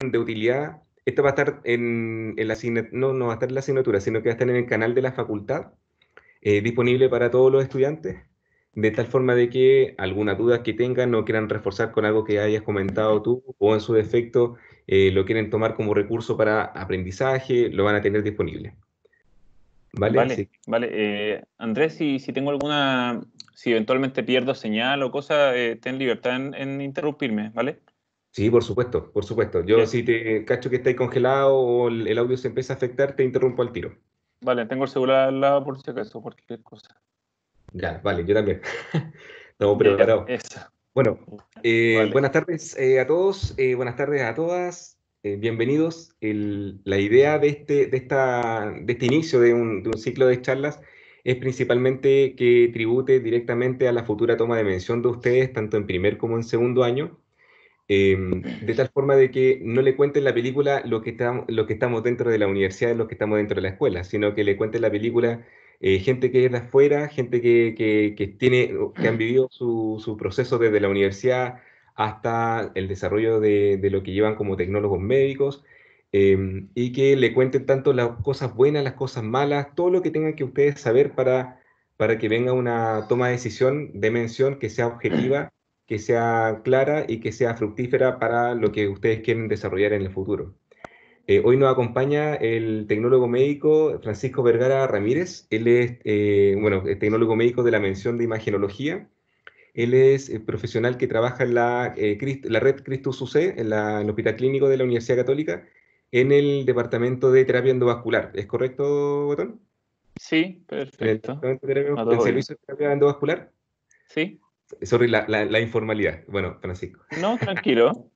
de utilidad. Esto va a estar en la asignatura, no, no va a estar en la asignatura, sino que va a estar en el canal de la facultad, disponible para todos los estudiantes, de tal forma de que alguna duda que tengan o quieran reforzar con algo que hayas comentado tú, o en su defecto lo quieren tomar como recurso para aprendizaje, lo van a tener disponible. ¿Vale? Así Vale, que, vale. Andrés, si tengo alguna, si eventualmente pierdo señal o cosa, ten libertad en interrumpirme, ¿vale? sí, por supuesto, por supuesto. Yo Ya. si te cacho que estáis congelado o el audio se empieza a afectar, te interrumpo al tiro. Vale, tengo el celular al lado por si acaso, cualquier cosa. Ya, vale, yo también. Estamos Ya, preparados. eso. Bueno, Vale. buenas tardes a todos, buenas tardes a todas, bienvenidos. La idea de este inicio de un ciclo de charlas es principalmente que tribute directamente a la futura toma de mención de ustedes, tanto en primer como en segundo año, de tal forma de que no le cuenten la película lo que estamos dentro de la universidad, lo que estamos dentro de la escuela, sino que le cuenten la película gente que es de afuera, gente que han vivido su proceso desde la universidad hasta el desarrollo de lo que llevan como tecnólogos médicos, y que le cuenten tanto las cosas buenas, las cosas malas, todo lo que tengan que ustedes saber para que venga una toma de decisión de mención que sea objetiva, que sea clara y que sea fructífera para lo que ustedes quieren desarrollar en el futuro. Hoy nos acompaña el tecnólogo médico Francisco Vergara Ramírez. Él es, bueno, es tecnólogo médico de la mención de imagenología. Él es profesional que trabaja en la red Christus UC, en el Hospital Clínico de la Universidad Católica, en el departamento de terapia endovascular. ¿Es correcto, Botón? Sí, En el perfecto. departamento de Va en todo bien. servicio de terapia endovascular. ¿Sí? Sorry, la informalidad. Bueno, Francisco. No, tranquilo,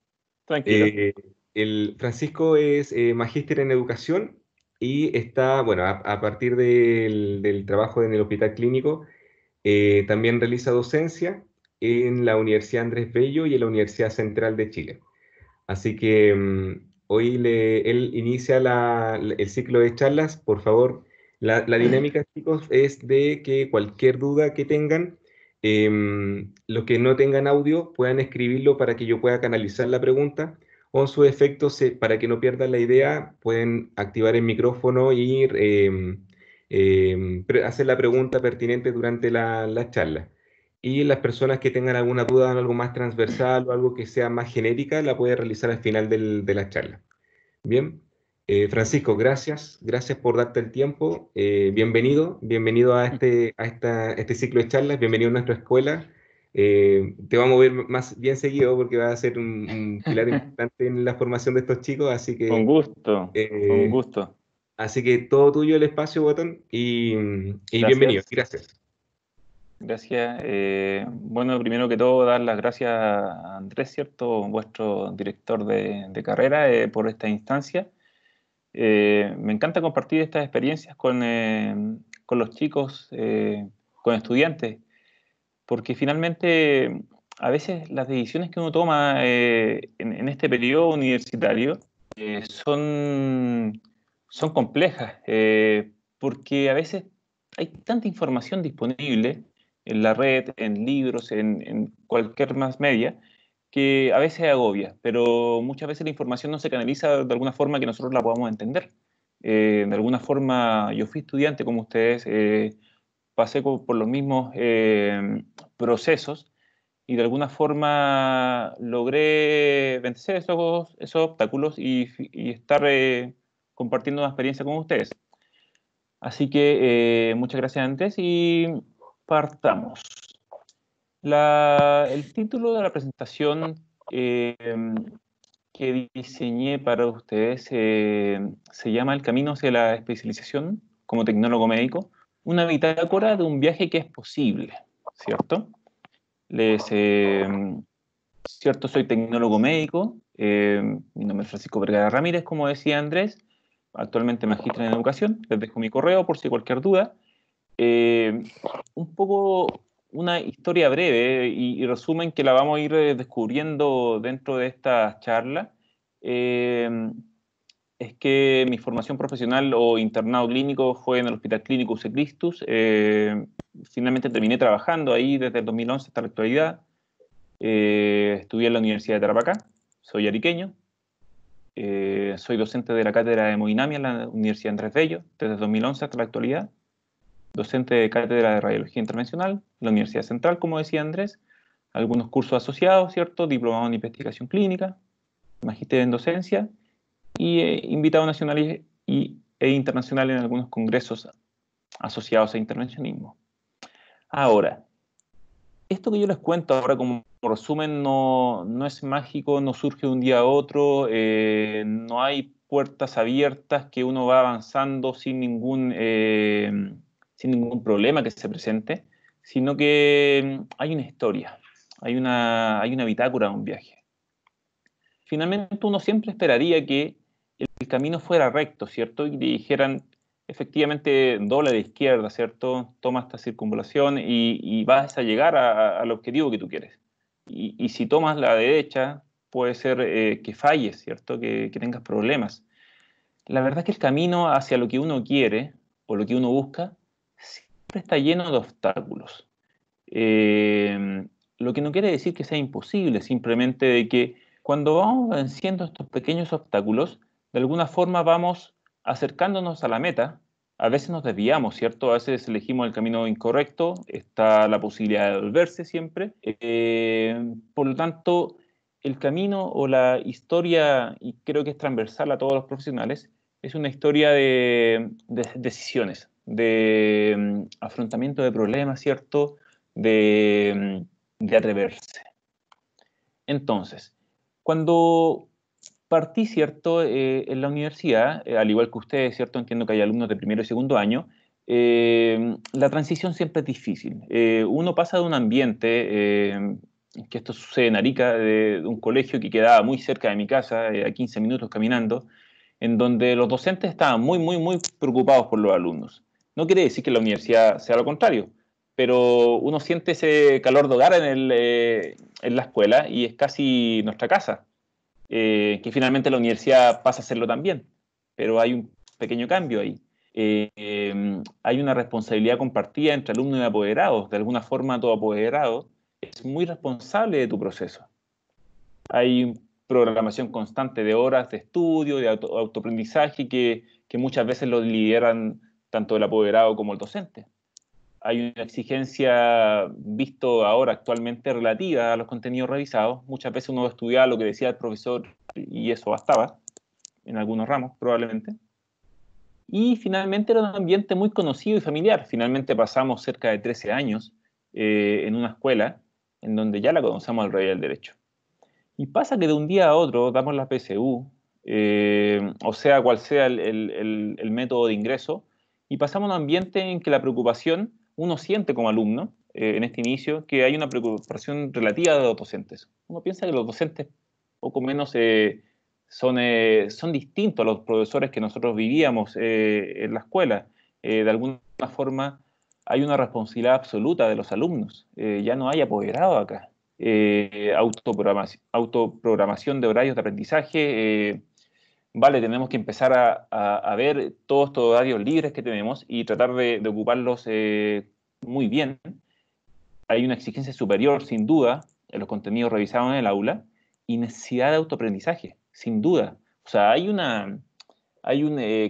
tranquilo. Eh, el Francisco es magíster en educación y está, bueno, a partir del trabajo en el hospital clínico, también realiza docencia en la Universidad Andrés Bello y en la Universidad Central de Chile. Así que hoy él inicia el ciclo de charlas. Por favor, la dinámica, chicos, es de que cualquier duda que tengan, los que no tengan audio puedan escribirlo para que yo pueda canalizar la pregunta. O en su efecto, para que no pierdan la idea, pueden activar el micrófono y hacer la pregunta pertinente durante la charla. Y las personas que tengan alguna duda en algo más transversal o algo que sea más genérica, la puede realizar al final de la charla. Bien. Francisco, gracias. Gracias por darte el tiempo. Bienvenido. Bienvenido a este ciclo de charlas. Bienvenido a nuestra escuela. Te vamos a ver más bien seguido porque va a ser un pilar importante en la formación de estos chicos. Con gusto, con Eh, gusto. así que todo tuyo el espacio, Botón. Y bienvenido. Gracias. Gracias. Gracias. Bueno, primero que todo, dar las gracias a Andrés, ¿cierto? Vuestro director de carrera, por esta instancia. Me encanta compartir estas experiencias con los chicos, con estudiantes, porque finalmente a veces las decisiones que uno toma en este periodo universitario son complejas, porque a veces hay tanta información disponible en la red, en libros, en cualquier más media, que a veces agobia, pero muchas veces la información no se canaliza de alguna forma que nosotros la podamos entender. De alguna forma, yo fui estudiante como ustedes, pasé por los mismos procesos y de alguna forma logré vencer esos obstáculos y estar compartiendo una experiencia con ustedes. Así que muchas gracias antes y partamos. El título de la presentación eh, que diseñé para ustedes se llama El camino hacia la especialización como tecnólogo médico, una bitácora de un viaje que es posible, ¿cierto? Les, cierto, soy tecnólogo médico, mi nombre es Francisco Vergara Ramírez, como decía Andrés, actualmente magíster en educación, les dejo mi correo por si hay cualquier duda. Eh, un poco una historia breve y resumen que la vamos a ir descubriendo dentro de esta charla. Eh, es que mi formación profesional o internado clínico fue en el Hospital Clínico UC Christus. Finalmente terminé trabajando ahí desde el 2011 hasta la actualidad. Estudié en la Universidad de Tarapacá, soy ariqueño. Soy docente de la cátedra de hemodinamia en la Universidad Andrés Bello desde 2011 hasta la actualidad. Docente de cátedra de radiología intervencional en la Universidad Central, como decía Andrés. Algunos cursos asociados, ¿cierto? Diplomado en investigación clínica, magíster en docencia y invitado nacional e internacional en algunos congresos asociados a intervencionismo. Ahora, esto que yo les cuento ahora como resumen no es mágico, no surge de un día a otro, no hay puertas abiertas que uno va avanzando sin ningún problema que se presente, sino que hay una historia, hay una bitácora de un viaje. Finalmente uno siempre esperaría que el camino fuera recto, ¿cierto? Y te dijeran, efectivamente, dobla a la izquierda, ¿cierto? Toma esta circunvalación y vas a llegar al objetivo que tú quieres. Y si tomas la derecha, puede ser que falles, ¿cierto? Que tengas problemas. La verdad es que el camino hacia lo que uno quiere o lo que uno busca siempre está lleno de obstáculos. Lo que no quiere decir que sea imposible, simplemente de que cuando vamos venciendo estos pequeños obstáculos, de alguna forma vamos acercándonos a la meta. A veces nos desviamos, ¿cierto? A veces elegimos el camino incorrecto, está la posibilidad de volverse siempre. Por lo tanto, el camino o la historia, y creo que es transversal a todos los profesionales, es una historia de decisiones, de afrontamiento de problemas, ¿cierto? De atreverse. Entonces, cuando partí, ¿cierto? En la universidad, al igual que ustedes, ¿cierto? Entiendo que hay alumnos de primero y segundo año, la transición siempre es difícil. Uno pasa de un ambiente, que esto sucede en Arica, de un colegio que quedaba muy cerca de mi casa, a 15 minutos caminando, en donde los docentes estaban muy preocupados por los alumnos. No quiere decir que la universidad sea lo contrario, pero uno siente ese calor de hogar en la escuela y es casi nuestra casa, que finalmente la universidad pasa a serlo también, pero hay un pequeño cambio ahí. Hay una responsabilidad compartida entre alumnos y apoderados. De alguna forma, todo apoderado es muy responsable de tu proceso. Hay programación constante de horas de estudio, de autoaprendizaje, que muchas veces lo lideran tanto el apoderado como el docente. Hay una exigencia, visto ahora actualmente, relativa a los contenidos revisados. Muchas veces uno estudiaba lo que decía el profesor y eso bastaba, en algunos ramos probablemente. Y finalmente era un ambiente muy conocido y familiar. Finalmente pasamos cerca de 13 años en una escuela en donde ya la conocemos al revés del derecho. Y pasa que de un día a otro damos la PSU, o sea, cual sea el método de ingreso, y pasamos a un ambiente en que la preocupación, uno siente como alumno, en este inicio, que hay una preocupación relativa de los docentes. Uno piensa que los docentes, poco menos, son distintos a los profesores que nosotros vivíamos en la escuela. De alguna forma, hay una responsabilidad absoluta de los alumnos. Ya no hay apoderado acá. Autoprogramación de horarios de aprendizaje. Vale, tenemos que empezar a ver todos estos horarios libres que tenemos y tratar de ocuparlos muy bien. Hay una exigencia superior, sin duda, en los contenidos revisados en el aula y necesidad de autoaprendizaje, sin duda. O sea, hay un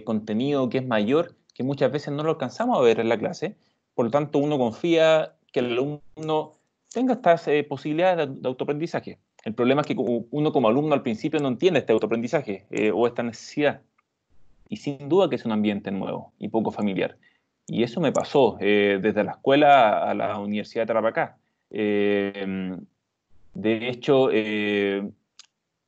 contenido que es mayor que muchas veces no lo alcanzamos a ver en la clase, por lo tanto uno confía que el alumno tenga estas posibilidades de autoaprendizaje. El problema es que uno como alumno al principio no entiende este autoaprendizaje o esta necesidad. Y sin duda que es un ambiente nuevo y poco familiar. Y eso me pasó desde la escuela a la Universidad de Tarapacá. De hecho,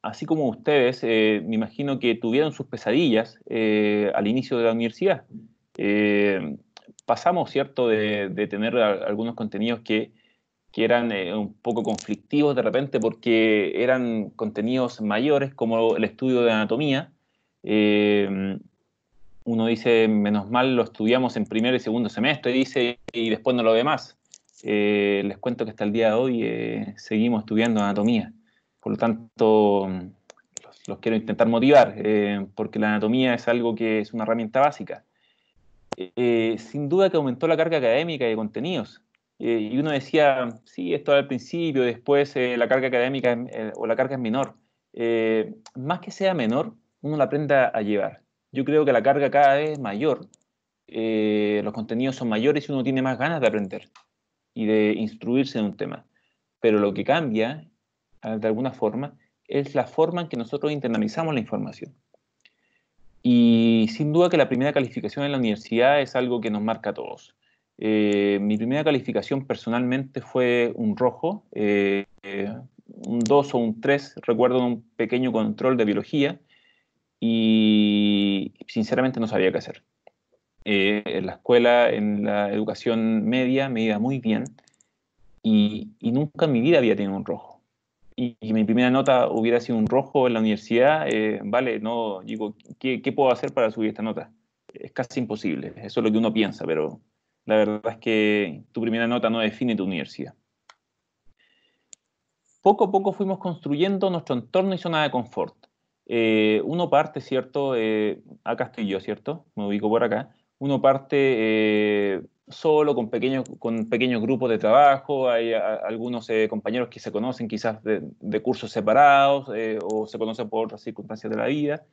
así como ustedes, me imagino que tuvieron sus pesadillas al inicio de la universidad. Eh, Pasamos, ¿cierto?, de tener algunos contenidos que eran un poco conflictivos de repente porque eran contenidos mayores como el estudio de anatomía. Uno dice, menos mal lo estudiamos en primer y segundo semestre, dice, y después no lo ve más. Les cuento que hasta el día de hoy seguimos estudiando anatomía. Por lo tanto, los quiero intentar motivar, porque la anatomía es algo que es una herramienta básica. Sin duda que aumentó la carga académica y de contenidos. Y uno decía, sí, esto al principio, después la carga académica o la carga es menor. Más que sea menor, uno la aprenda a llevar. Yo creo que la carga cada vez es mayor, los contenidos son mayores y uno tiene más ganas de aprender y de instruirse en un tema. Pero lo que cambia, de alguna forma, es la forma en que nosotros internalizamos la información. Y sin duda que la primera calificación en la universidad es algo que nos marca a todos. Mi primera calificación personalmente fue un rojo, un 2 o un 3, recuerdo un pequeño control de biología y sinceramente no sabía qué hacer. En la escuela, en la educación media, me iba muy bien y nunca en mi vida había tenido un rojo. Y mi primera nota hubiera sido un rojo en la universidad, vale, no, digo, ¿qué puedo hacer para subir esta nota? Es casi imposible, eso es lo que uno piensa, pero la verdad es que tu primera nota no define tu universidad. Poco a poco fuimos construyendo nuestro entorno y zona de confort. Uno parte, ¿cierto? Acá estoy yo, ¿cierto? Me ubico por acá. Uno parte solo, con pequeños grupos de trabajo. Hay algunos compañeros que se conocen quizás de cursos separados o se conocen por otras circunstancias de la vida.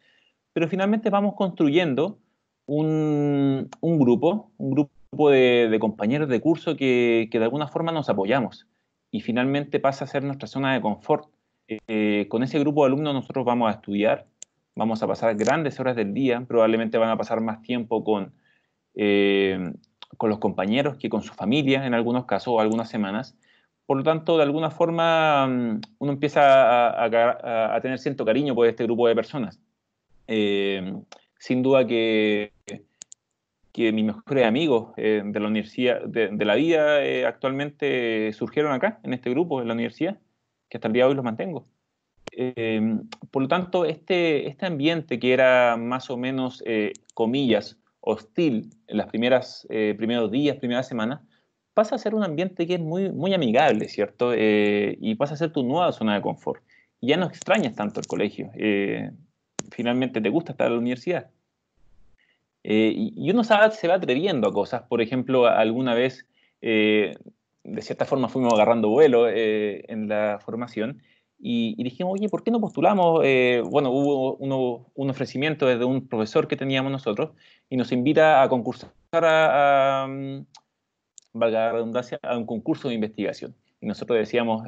Pero finalmente vamos construyendo un grupo de compañeros de curso que de alguna forma nos apoyamos y finalmente pasa a ser nuestra zona de confort. Con ese grupo de alumnos nosotros vamos a estudiar, vamos a pasar grandes horas del día, probablemente van a pasar más tiempo eh, con los compañeros que con su familia en algunos casos o algunas semanas. Por lo tanto, de alguna forma, uno empieza a tener cierto cariño por este grupo de personas. Eh, Sin duda que mis mejores amigos de la universidad, de la vida, actualmente surgieron acá, en este grupo, en la universidad, que hasta el día de hoy los mantengo. Eh, por lo tanto, este ambiente que era más o menos, comillas, hostil en las primeros días, primeras semanas, pasa a ser un ambiente que es muy, muy amigable, ¿cierto? Y pasa a ser tu nueva zona de confort. Y ya no extrañas tanto el colegio. Finalmente te gusta estar en la universidad. Y uno se va atreviendo a cosas. Por ejemplo, alguna vez, eh, de cierta forma, fuimos agarrando vuelo en la formación y dijimos, oye, ¿por qué no postulamos? Bueno, hubo un ofrecimiento desde un profesor que teníamos nosotros y nos invita a concursar valga la redundancia, a un concurso de investigación. Y nosotros decíamos,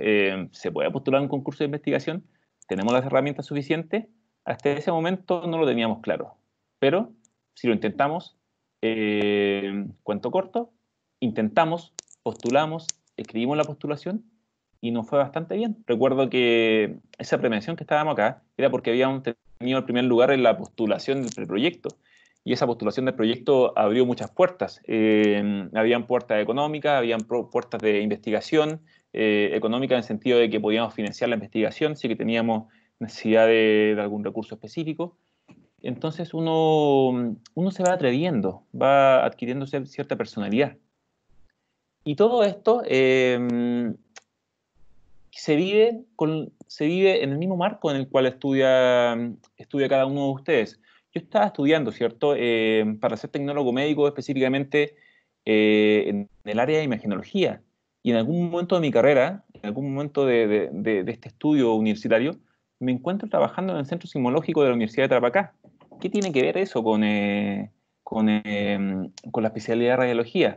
¿se puede postular a un concurso de investigación? ¿Tenemos las herramientas suficientes? Hasta ese momento no lo teníamos claro. Pero si lo intentamos, cuento corto, intentamos, postulamos, escribimos la postulación y nos fue bastante bien. Recuerdo que esa premiación que estábamos acá era porque habíamos tenido el primer lugar en la postulación del preproyecto y esa postulación del proyecto abrió muchas puertas. Habían puertas económicas, habían puertas de investigación, económica en el sentido de que podíamos financiar la investigación si que teníamos necesidad de algún recurso específico. Entonces uno se va atreviendo, va adquiriendo cierta personalidad. Y todo esto se vive en el mismo marco en el cual estudia cada uno de ustedes. Yo estaba estudiando, ¿cierto? Para ser tecnólogo médico, específicamente en el área de imagenología. Y en algún momento de mi carrera, en algún momento de este estudio universitario, me encuentro trabajando en el Centro Sismológico de la Universidad de Tarapacá. ¿Qué tiene que ver eso con la especialidad de radiología?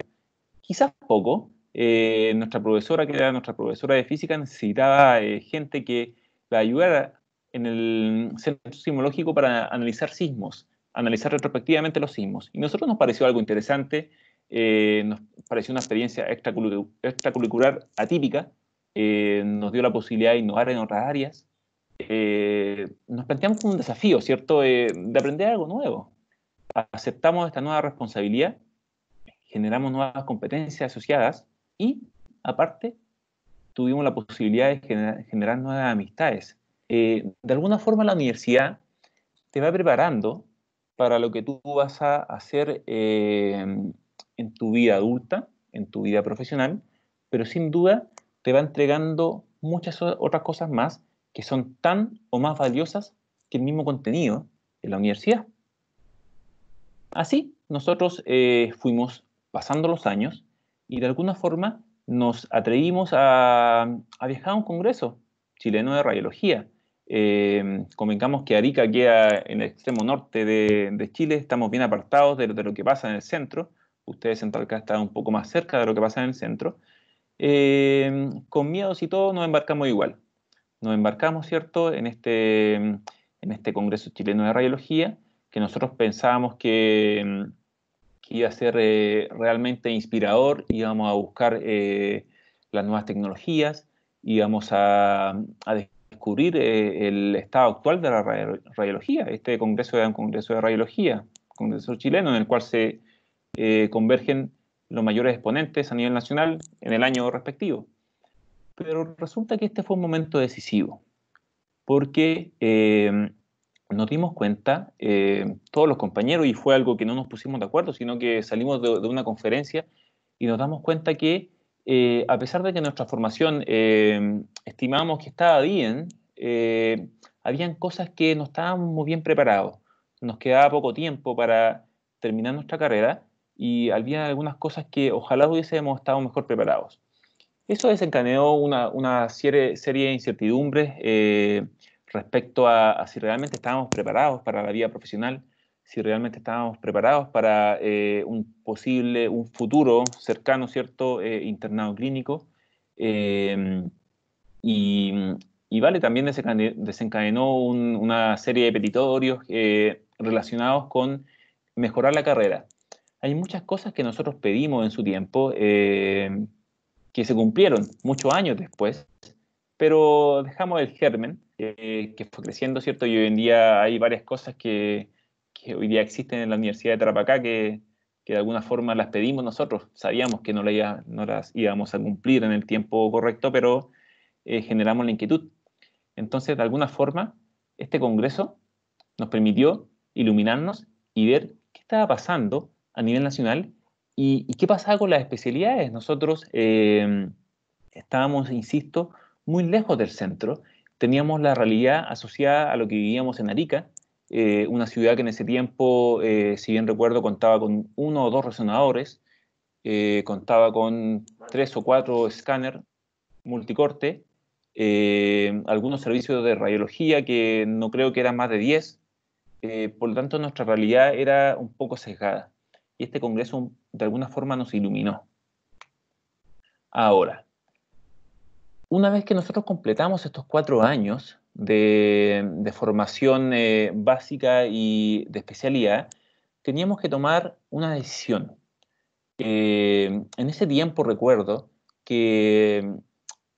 Quizás poco. Nuestra profesora, que era nuestra profesora de física, necesitaba gente que la ayudara en el centro sismológico para analizar sismos, analizar retrospectivamente los sismos. Y a nosotros nos pareció algo interesante, nos pareció una experiencia extracurricular atípica, nos dio la posibilidad de innovar en otras áreas. Nos planteamos como un desafío, ¿cierto?, de aprender algo nuevo. Aceptamos esta nueva responsabilidad, generamos nuevas competencias asociadas y, aparte, tuvimos la posibilidad de generar nuevas amistades. De alguna forma, la universidad te va preparando para lo que tú vas a hacer en tu vida adulta, en tu vida profesional, pero sin duda te va entregando muchas otras cosas más que son tan o más valiosas que el mismo contenido en la universidad. Así, nosotros fuimos pasando los años y de alguna forma nos atrevimos a viajar a un congreso chileno de radiología. Convengamos que Arica queda en el extremo norte de Chile, estamos bien apartados de lo que pasa en el centro. Ustedes en Talca están un poco más cerca de lo que pasa en el centro. Con miedos y todo nos embarcamos igual. Nos embarcamos, ¿cierto?, en este Congreso Chileno de Radiología, que nosotros pensábamos que iba a ser realmente inspirador, íbamos a buscar las nuevas tecnologías, íbamos a descubrir el estado actual de la radiología. Este Congreso era un Congreso de Radiología, Congreso chileno, en el cual se convergen los mayores exponentes a nivel nacional en el año respectivo. Pero resulta que este fue un momento decisivo, porque nos dimos cuenta, todos los compañeros, y fue algo que no nos pusimos de acuerdo, sino que salimos de una conferencia y nos damos cuenta que, a pesar de que nuestra formación estimábamos que estaba bien, habían cosas que no estábamos muy bien preparados. Nos quedaba poco tiempo para terminar nuestra carrera y había algunas cosas que ojalá hubiésemos estado mejor preparados. Eso desencadenó una serie de incertidumbres respecto a si realmente estábamos preparados para la vida profesional, si realmente estábamos preparados para un futuro cercano, ¿cierto?, internado clínico. Eh, y, y vale, también desencadenó una serie de petitorios relacionados con mejorar la carrera. Hay muchas cosas que nosotros pedimos en su tiempo, que se cumplieron muchos años después, pero dejamos el germen, que fue creciendo, ¿cierto? Y hoy en día hay varias cosas que hoy día existen en la Universidad de Tarapacá que de alguna forma las pedimos nosotros. Sabíamos que no las íbamos a cumplir en el tiempo correcto, pero generamos la inquietud. Entonces, de alguna forma, este congreso nos permitió iluminarnos y ver qué estaba pasando a nivel nacional y qué pasaba con las especialidades. Nosotros estábamos, insisto, muy lejos del centro. Teníamos la realidad asociada a lo que vivíamos en Arica, una ciudad que en ese tiempo, si bien recuerdo, contaba con 1 o 2 resonadores, contaba con 3 o 4 escáneres multicorte, algunos servicios de radiología que no creo que eran más de 10. Por lo tanto, nuestra realidad era un poco sesgada. Y este congreso, de alguna forma, nos iluminó. Ahora, una vez que nosotros completamos estos 4 años de formación básica y de especialidad, teníamos que tomar una decisión. En ese tiempo recuerdo que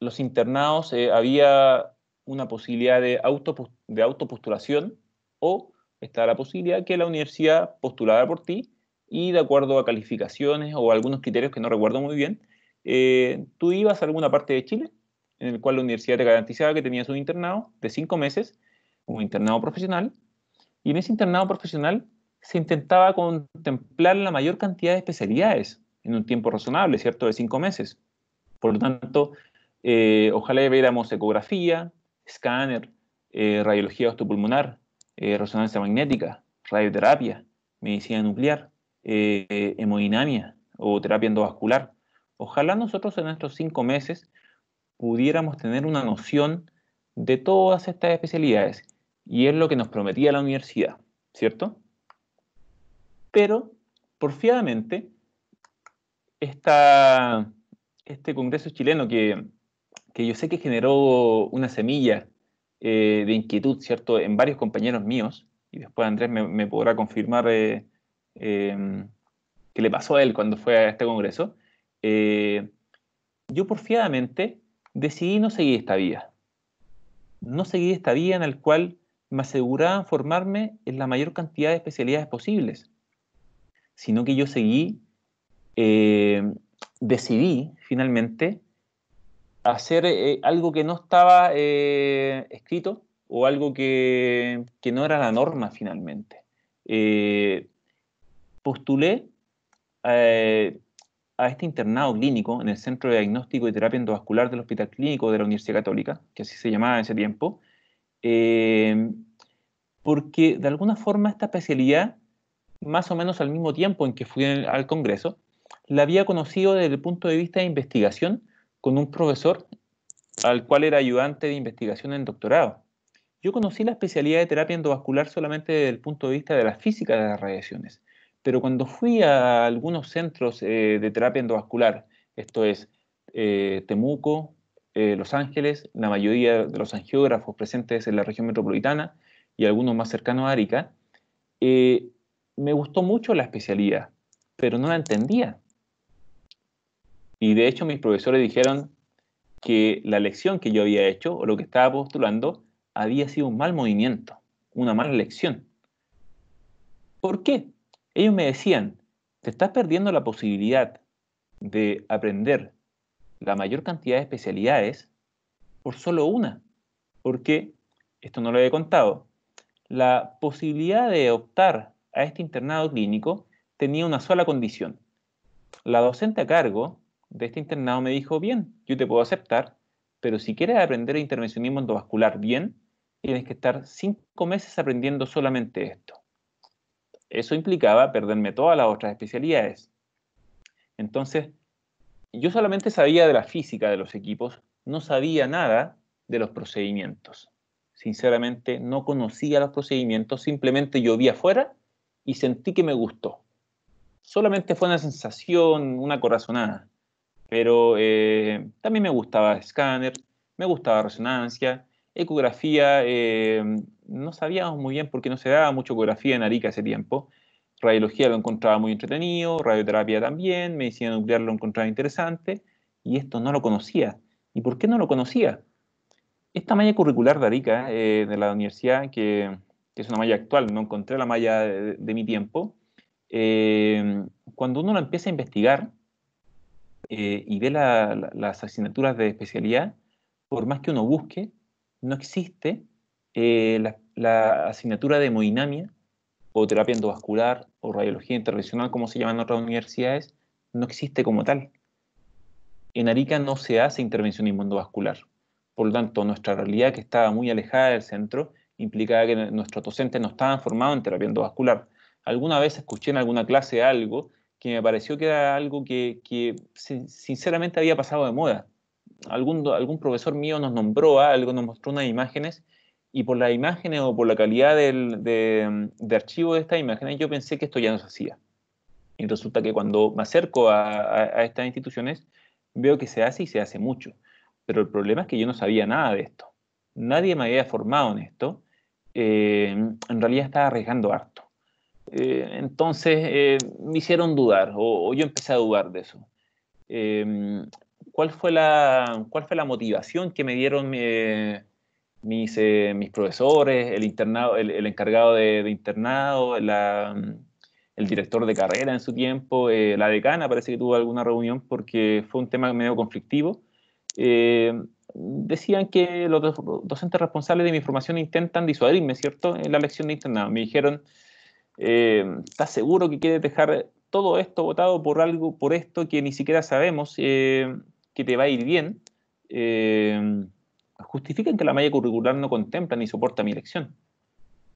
los internados había una posibilidad de autopostulación, o estaba la posibilidad que la universidad postulara por ti y, de acuerdo a calificaciones o algunos criterios que no recuerdo muy bien, tú ibas a alguna parte de Chile en el cual la universidad te garantizaba que tenías un internado de 5 meses, un internado profesional, y en ese internado profesional se intentaba contemplar la mayor cantidad de especialidades en un tiempo razonable, ¿cierto?, de 5 meses. Por lo tanto, ojalá viéramos ecografía, escáner, radiología osteopulmonar, resonancia magnética, radioterapia, medicina nuclear, hemodinamia o terapia endovascular. Ojalá nosotros en estos 5 meses pudiéramos tener una noción de todas estas especialidades, y es lo que nos prometía la universidad, ¿cierto? Pero, porfiadamente, este Congreso chileno que yo sé que generó una semilla de inquietud, ¿cierto?, en varios compañeros míos, y después Andrés me podrá confirmar qué le pasó a él cuando fue a este Congreso. Yo porfiadamente decidí no seguir esta vía. No seguí esta vía en la cual me aseguraban formarme en la mayor cantidad de especialidades posibles, sino que yo decidí finalmente hacer algo que no estaba escrito, o algo que no era la norma finalmente. Postulé eh, a este internado clínico en el Centro de Diagnóstico y Terapia Endovascular del Hospital Clínico de la Universidad Católica, que así se llamaba en ese tiempo, eh, porque de alguna forma esta especialidad, más o menos al mismo tiempo en que fui al Congreso, la había conocido desde el punto de vista de investigación con un profesor al cual era ayudante de investigación en doctorado. Yo conocí la especialidad de terapia endovascular solamente desde el punto de vista de la física de las radiaciones, pero cuando fui a algunos centros de terapia endovascular, esto es Temuco, Los Ángeles, la mayoría de los angiógrafos presentes en la región metropolitana y algunos más cercanos a Arica, eh, me gustó mucho la especialidad, pero no la entendía. Y de hecho mis profesores dijeron que la elección que yo había hecho o lo que estaba postulando había sido un mal movimiento, una mala elección. ¿Por qué? Ellos me decían, te estás perdiendo la posibilidad de aprender la mayor cantidad de especialidades por solo una, porque, esto no lo he contado, la posibilidad de optar a este internado clínico tenía una sola condición. La docente a cargo de este internado me dijo, bien, yo te puedo aceptar, pero si quieres aprender intervencionismo endovascular bien, tienes que estar 5 meses aprendiendo solamente esto. Eso implicaba perderme todas las otras especialidades. Entonces, yo solamente sabía de la física de los equipos, no sabía nada de los procedimientos. Sinceramente, no conocía los procedimientos, simplemente yo vi afuera y sentí que me gustó. Solamente fue una sensación, una corazonada. Pero también me gustaba escáner, me gustaba resonancia, ecografía, no sabíamos muy bien porque no se daba mucho ecografía en Arica ese tiempo. Radiología lo encontraba muy entretenido, radioterapia también, medicina nuclear lo encontraba interesante, y esto no lo conocía. ¿Y por qué no lo conocía? Esta malla curricular de Arica, de la universidad, que es una malla actual, no encontré la malla de mi tiempo, cuando uno la empieza a investigar, y ve las asignaturas de especialidad, por más que uno busque, no existe la asignatura de hemodinamia o terapia endovascular o radiología intervencional, como se llama en otras universidades, no existe como tal. En Arica no se hace intervencionismo endovascular. Por lo tanto, nuestra realidad, que estaba muy alejada del centro, implicaba que nuestros docentes no estaban formados en terapia endovascular. Alguna vez escuché en alguna clase algo que me pareció que era algo que sinceramente había pasado de moda. Algún profesor mío nos nombró algo, nos mostró unas imágenes, y por las imágenes o por la calidad de archivo de estas imágenes, yo pensé que esto ya no se hacía. Y resulta que cuando me acerco a estas instituciones, veo que se hace y se hace mucho. Pero el problema es que yo no sabía nada de esto. Nadie me había formado en esto. En realidad estaba arriesgando harto. Entonces me hicieron dudar, o yo empecé a dudar de eso. Eh, ¿Cuál fue la motivación que me dieron mis profesores, el internado, el encargado de internado, el director de carrera en su tiempo, la decana parece que tuvo alguna reunión porque fue un tema medio conflictivo? Eh, Decían que los docentes responsables de mi formación intentan disuadirme, ¿cierto?, en la lección de internado. Me dijeron, ¿estás seguro que quieres dejar todo esto votado por algo, por esto que ni siquiera sabemos que te va a ir bien? Justifican que la malla curricular no contempla ni soporta mi elección.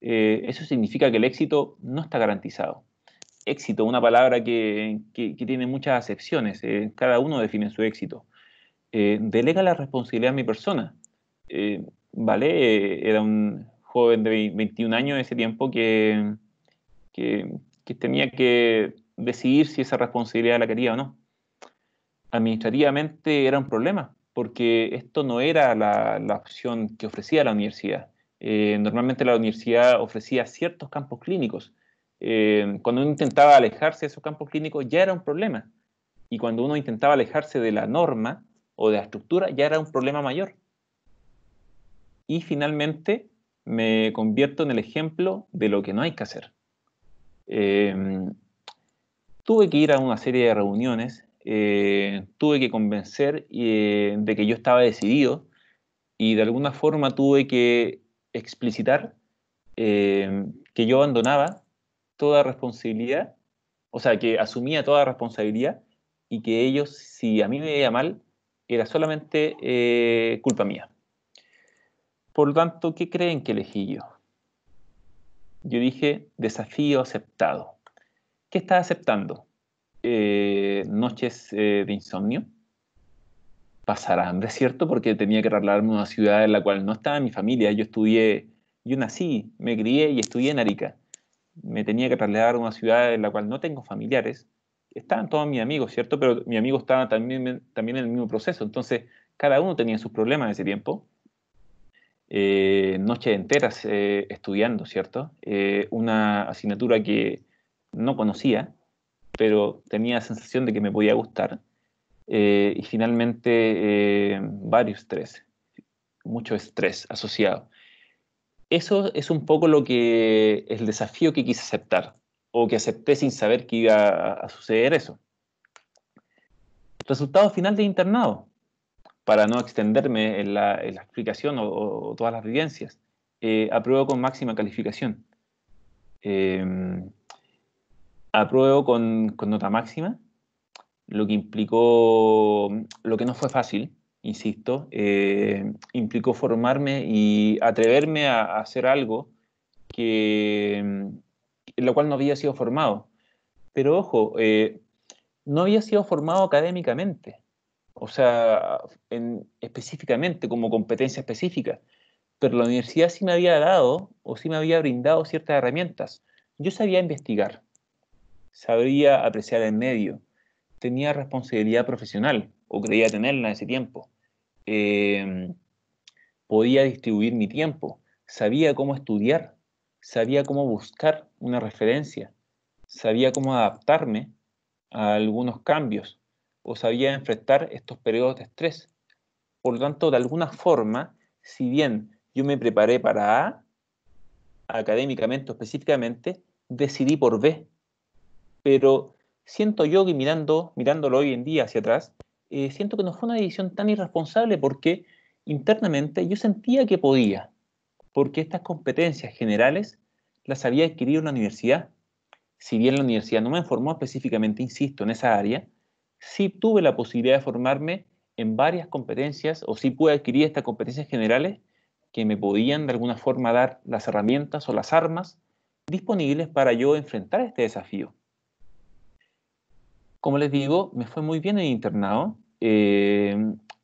Eso significa que el éxito no está garantizado. Éxito, una palabra que tiene muchas acepciones, cada uno define su éxito. Delega la responsabilidad a mi persona. Vale, era un joven de 21 años en ese tiempo que tenía que decidir si esa responsabilidad la quería o no. Administrativamente era un problema, porque esto no era la opción que ofrecía la universidad. Normalmente la universidad ofrecía ciertos campos clínicos. Cuando uno intentaba alejarse de esos campos clínicos ya era un problema. Y cuando uno intentaba alejarse de la norma o de la estructura ya era un problema mayor. Y finalmente me convierto en el ejemplo de lo que no hay que hacer. Tuve que ir a una serie de reuniones, tuve que convencer de que yo estaba decidido, y de alguna forma tuve que explicitar que yo abandonaba toda responsabilidad, o sea, que asumía toda responsabilidad, y que ellos, si a mí me veía mal, era solamente culpa mía. Por lo tanto, ¿qué creen que elegí yo? Yo dije, desafío aceptado. ¿Qué estaba aceptando? Noches de insomnio, pasar hambre, ¿cierto? Porque tenía que trasladarme a una ciudad en la cual no estaba mi familia. Yo estudié Yo nací, me crié y estudié en Arica. Me tenía que trasladar a una ciudad en la cual no tengo familiares. Estaban todos mis amigos, ¿cierto? Pero mis amigos estaban también en el mismo proceso. Entonces, cada uno tenía sus problemas en ese tiempo. Noches enteras estudiando, ¿cierto? Una asignatura que no conocía, pero tenía la sensación de que me podía gustar. Y finalmente, varios estrés, mucho estrés asociado. Eso es un poco lo que el desafío que quise aceptar, o que acepté sin saber que iba a suceder eso. Resultado final de internado, para no extenderme en la explicación o todas las vivencias. Apruebo con máxima calificación. Eh, Apruebo con nota máxima, lo que implicó, lo que no fue fácil, insisto, implicó formarme y atreverme a hacer algo en la cual no había sido formado. Pero ojo, no había sido formado académicamente, o sea, específicamente, como competencia específica, pero la universidad sí me había dado o sí me había brindado ciertas herramientas. Yo sabía investigar, sabía apreciar el medio, tenía responsabilidad profesional, o creía tenerla en ese tiempo. Eh, Podía distribuir mi tiempo, sabía cómo estudiar, sabía cómo buscar una referencia, sabía cómo adaptarme a algunos cambios o sabía enfrentar estos periodos de estrés. Por lo tanto, de alguna forma, si bien yo me preparé para A, académicamente o específicamente, decidí por B. Pero siento yo que mirándolo hoy en día hacia atrás, siento que no fue una decisión tan irresponsable porque internamente yo sentía que podía, porque estas competencias generales las había adquirido en la universidad. Si bien la universidad no me formó específicamente, insisto, en esa área, sí tuve la posibilidad de formarme en varias competencias o sí pude adquirir estas competencias generales que me podían de alguna forma dar las herramientas o las armas disponibles para yo enfrentar este desafío. Como les digo, me fue muy bien en el internado,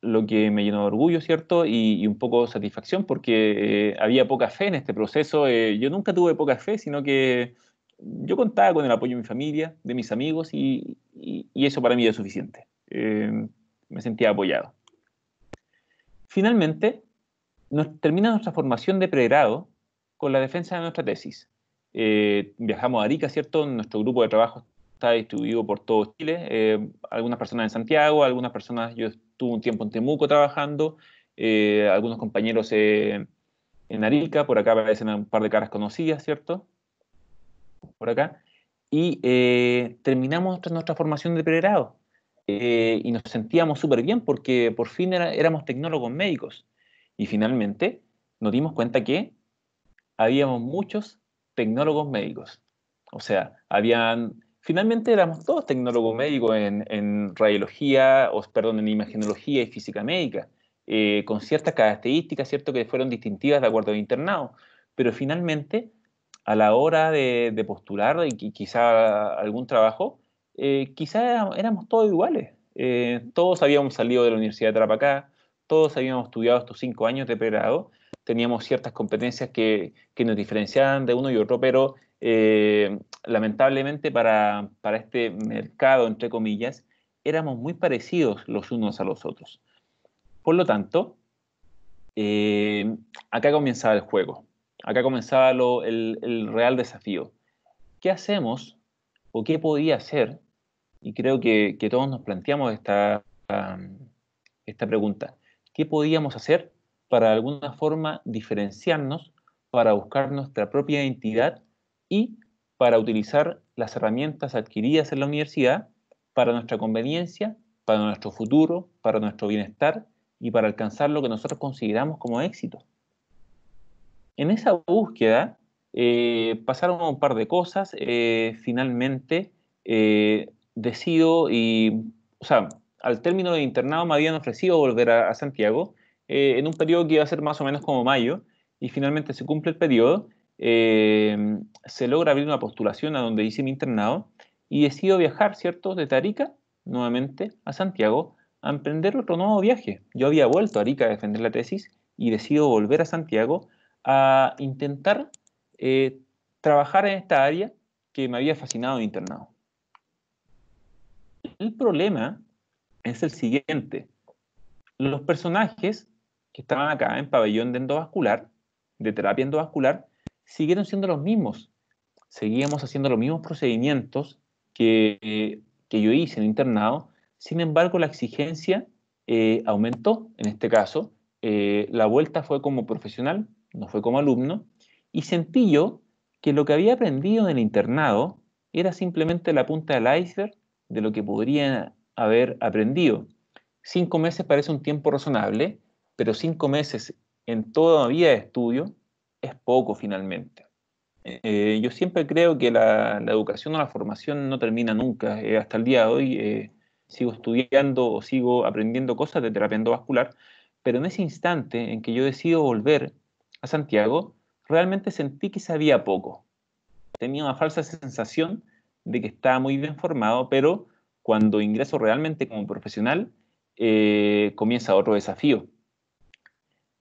lo que me llenó de orgullo, ¿cierto? Y un poco de satisfacción porque había poca fe en este proceso. Yo nunca tuve poca fe, sino que yo contaba con el apoyo de mi familia, de mis amigos, y eso para mí es suficiente. Me sentía apoyado. Finalmente, termina nuestra formación de pregrado con la defensa de nuestra tesis. Viajamos a Arica, ¿cierto? Nuestro grupo de trabajo está distribuido por todo Chile. Algunas personas en Santiago, algunas personas, yo estuve un tiempo en Temuco trabajando, algunos compañeros en Arica, por acá aparecen un par de caras conocidas, ¿cierto? Por acá. Y terminamos nuestra formación de pregrado. Y nos sentíamos súper bien porque por fin éramos tecnólogos médicos. Y finalmente nos dimos cuenta que habíamos muchos tecnólogos médicos. O sea, finalmente éramos todos tecnólogos médicos en radiología, perdón, en imagenología y física médica, con ciertas características, ¿cierto?, que fueron distintivas de acuerdo al internado. Pero finalmente, a la hora de postular y quizá algún trabajo, quizá éramos todos iguales. Todos habíamos salido de la Universidad de Tarapacá, todos habíamos estudiado estos 5 años de pregrado, teníamos ciertas competencias que nos diferenciaban de uno y otro, pero lamentablemente para este mercado, entre comillas, éramos muy parecidos los unos a los otros. Por lo tanto, acá comenzaba el juego, acá comenzaba el real desafío. ¿Qué hacemos o qué podía hacer? Y creo que todos nos planteamos esta pregunta. ¿Qué podíamos hacer para de alguna forma diferenciarnos, para buscar nuestra propia identidad y para utilizar las herramientas adquiridas en la universidad para nuestra conveniencia, para nuestro futuro, para nuestro bienestar y para alcanzar lo que nosotros consideramos como éxito? En esa búsqueda pasaron un par de cosas. Finalmente decido o sea, al término del internado me habían ofrecido volver a Santiago en un periodo que iba a ser más o menos como mayo, y finalmente se cumple el periodo, se logra abrir una postulación a donde hice mi internado y decido viajar, ¿cierto?, de Arica nuevamente a Santiago a emprender otro nuevo viaje. Yo había vuelto a Arica a defender la tesis y decido volver a Santiago a intentar trabajar en esta área que me había fascinado en internado. El problema es el siguiente. Los personajes que estaban acá en pabellón de endovascular, de terapia endovascular, siguieron siendo los mismos. Seguíamos haciendo los mismos procedimientos que yo hice en internado. Sin embargo, la exigencia aumentó. En este caso, la vuelta fue como profesional, no fue como alumno, y sentí yo que lo que había aprendido en el internado era simplemente la punta del iceberg de lo que podría haber aprendido. 5 meses parece un tiempo razonable, pero 5 meses en toda vida de estudio es poco finalmente. Yo siempre creo que la educación o la formación no termina nunca. Hasta el día de hoy sigo estudiando o sigo aprendiendo cosas de terapia endovascular, pero en ese instante en que yo decido volver a Santiago, realmente sentí que sabía poco. Tenía una falsa sensación de que estaba muy bien formado, pero cuando ingreso realmente como profesional, comienza otro desafío.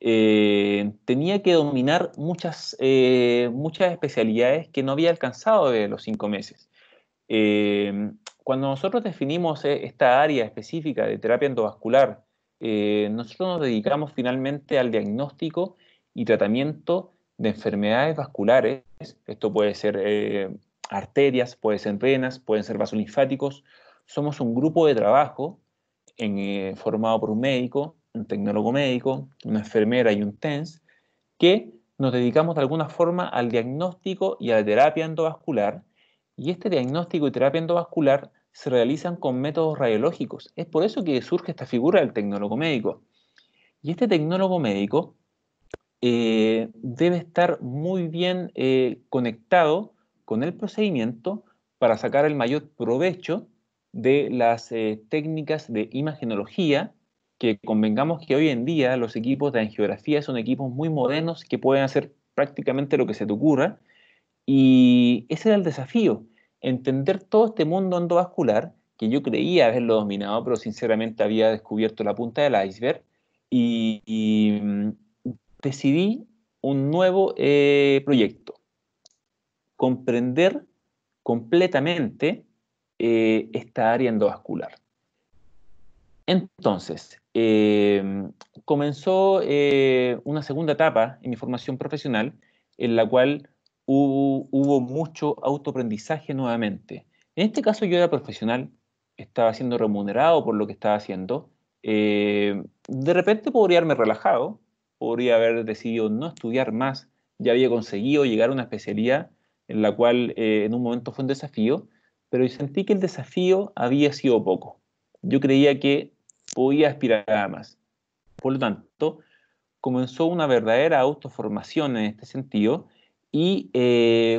Tenía que dominar muchas especialidades que no había alcanzado de los 5 meses. Cuando nosotros definimos esta área específica de terapia endovascular, nosotros nos dedicamos finalmente al diagnóstico y tratamiento de enfermedades vasculares. Esto puede ser arterias, puede ser venas, pueden ser vasos linfáticos. Somos un grupo de trabajo formado por un médico, un tecnólogo médico, una enfermera y un TENS, que nos dedicamos de alguna forma al diagnóstico y a la terapia endovascular, y este diagnóstico y terapia endovascular se realizan con métodos radiológicos. Es por eso que surge esta figura del tecnólogo médico. Y este tecnólogo médico debe estar muy bien conectado con el procedimiento para sacar el mayor provecho de las técnicas de imagenología, que convengamos que hoy en día los equipos de angiografía son equipos muy modernos que pueden hacer prácticamente lo que se te ocurra, y ese era el desafío, entender todo este mundo endovascular que yo creía haberlo dominado, pero sinceramente había descubierto la punta del iceberg, y decidí un nuevo proyecto: comprender completamente esta área endovascular. Entonces, comenzó una segunda etapa en mi formación profesional, en la cual hubo mucho autoaprendizaje nuevamente. En este caso yo era profesional, estaba siendo remunerado por lo que estaba haciendo. De repente podría haberme relajado, podría haber decidido no estudiar más, ya había conseguido llegar a una especialidad en la cual en un momento fue un desafío, pero sentí que el desafío había sido poco. Yo creía que podía aspirar a más. Por lo tanto, comenzó una verdadera autoformación en este sentido, y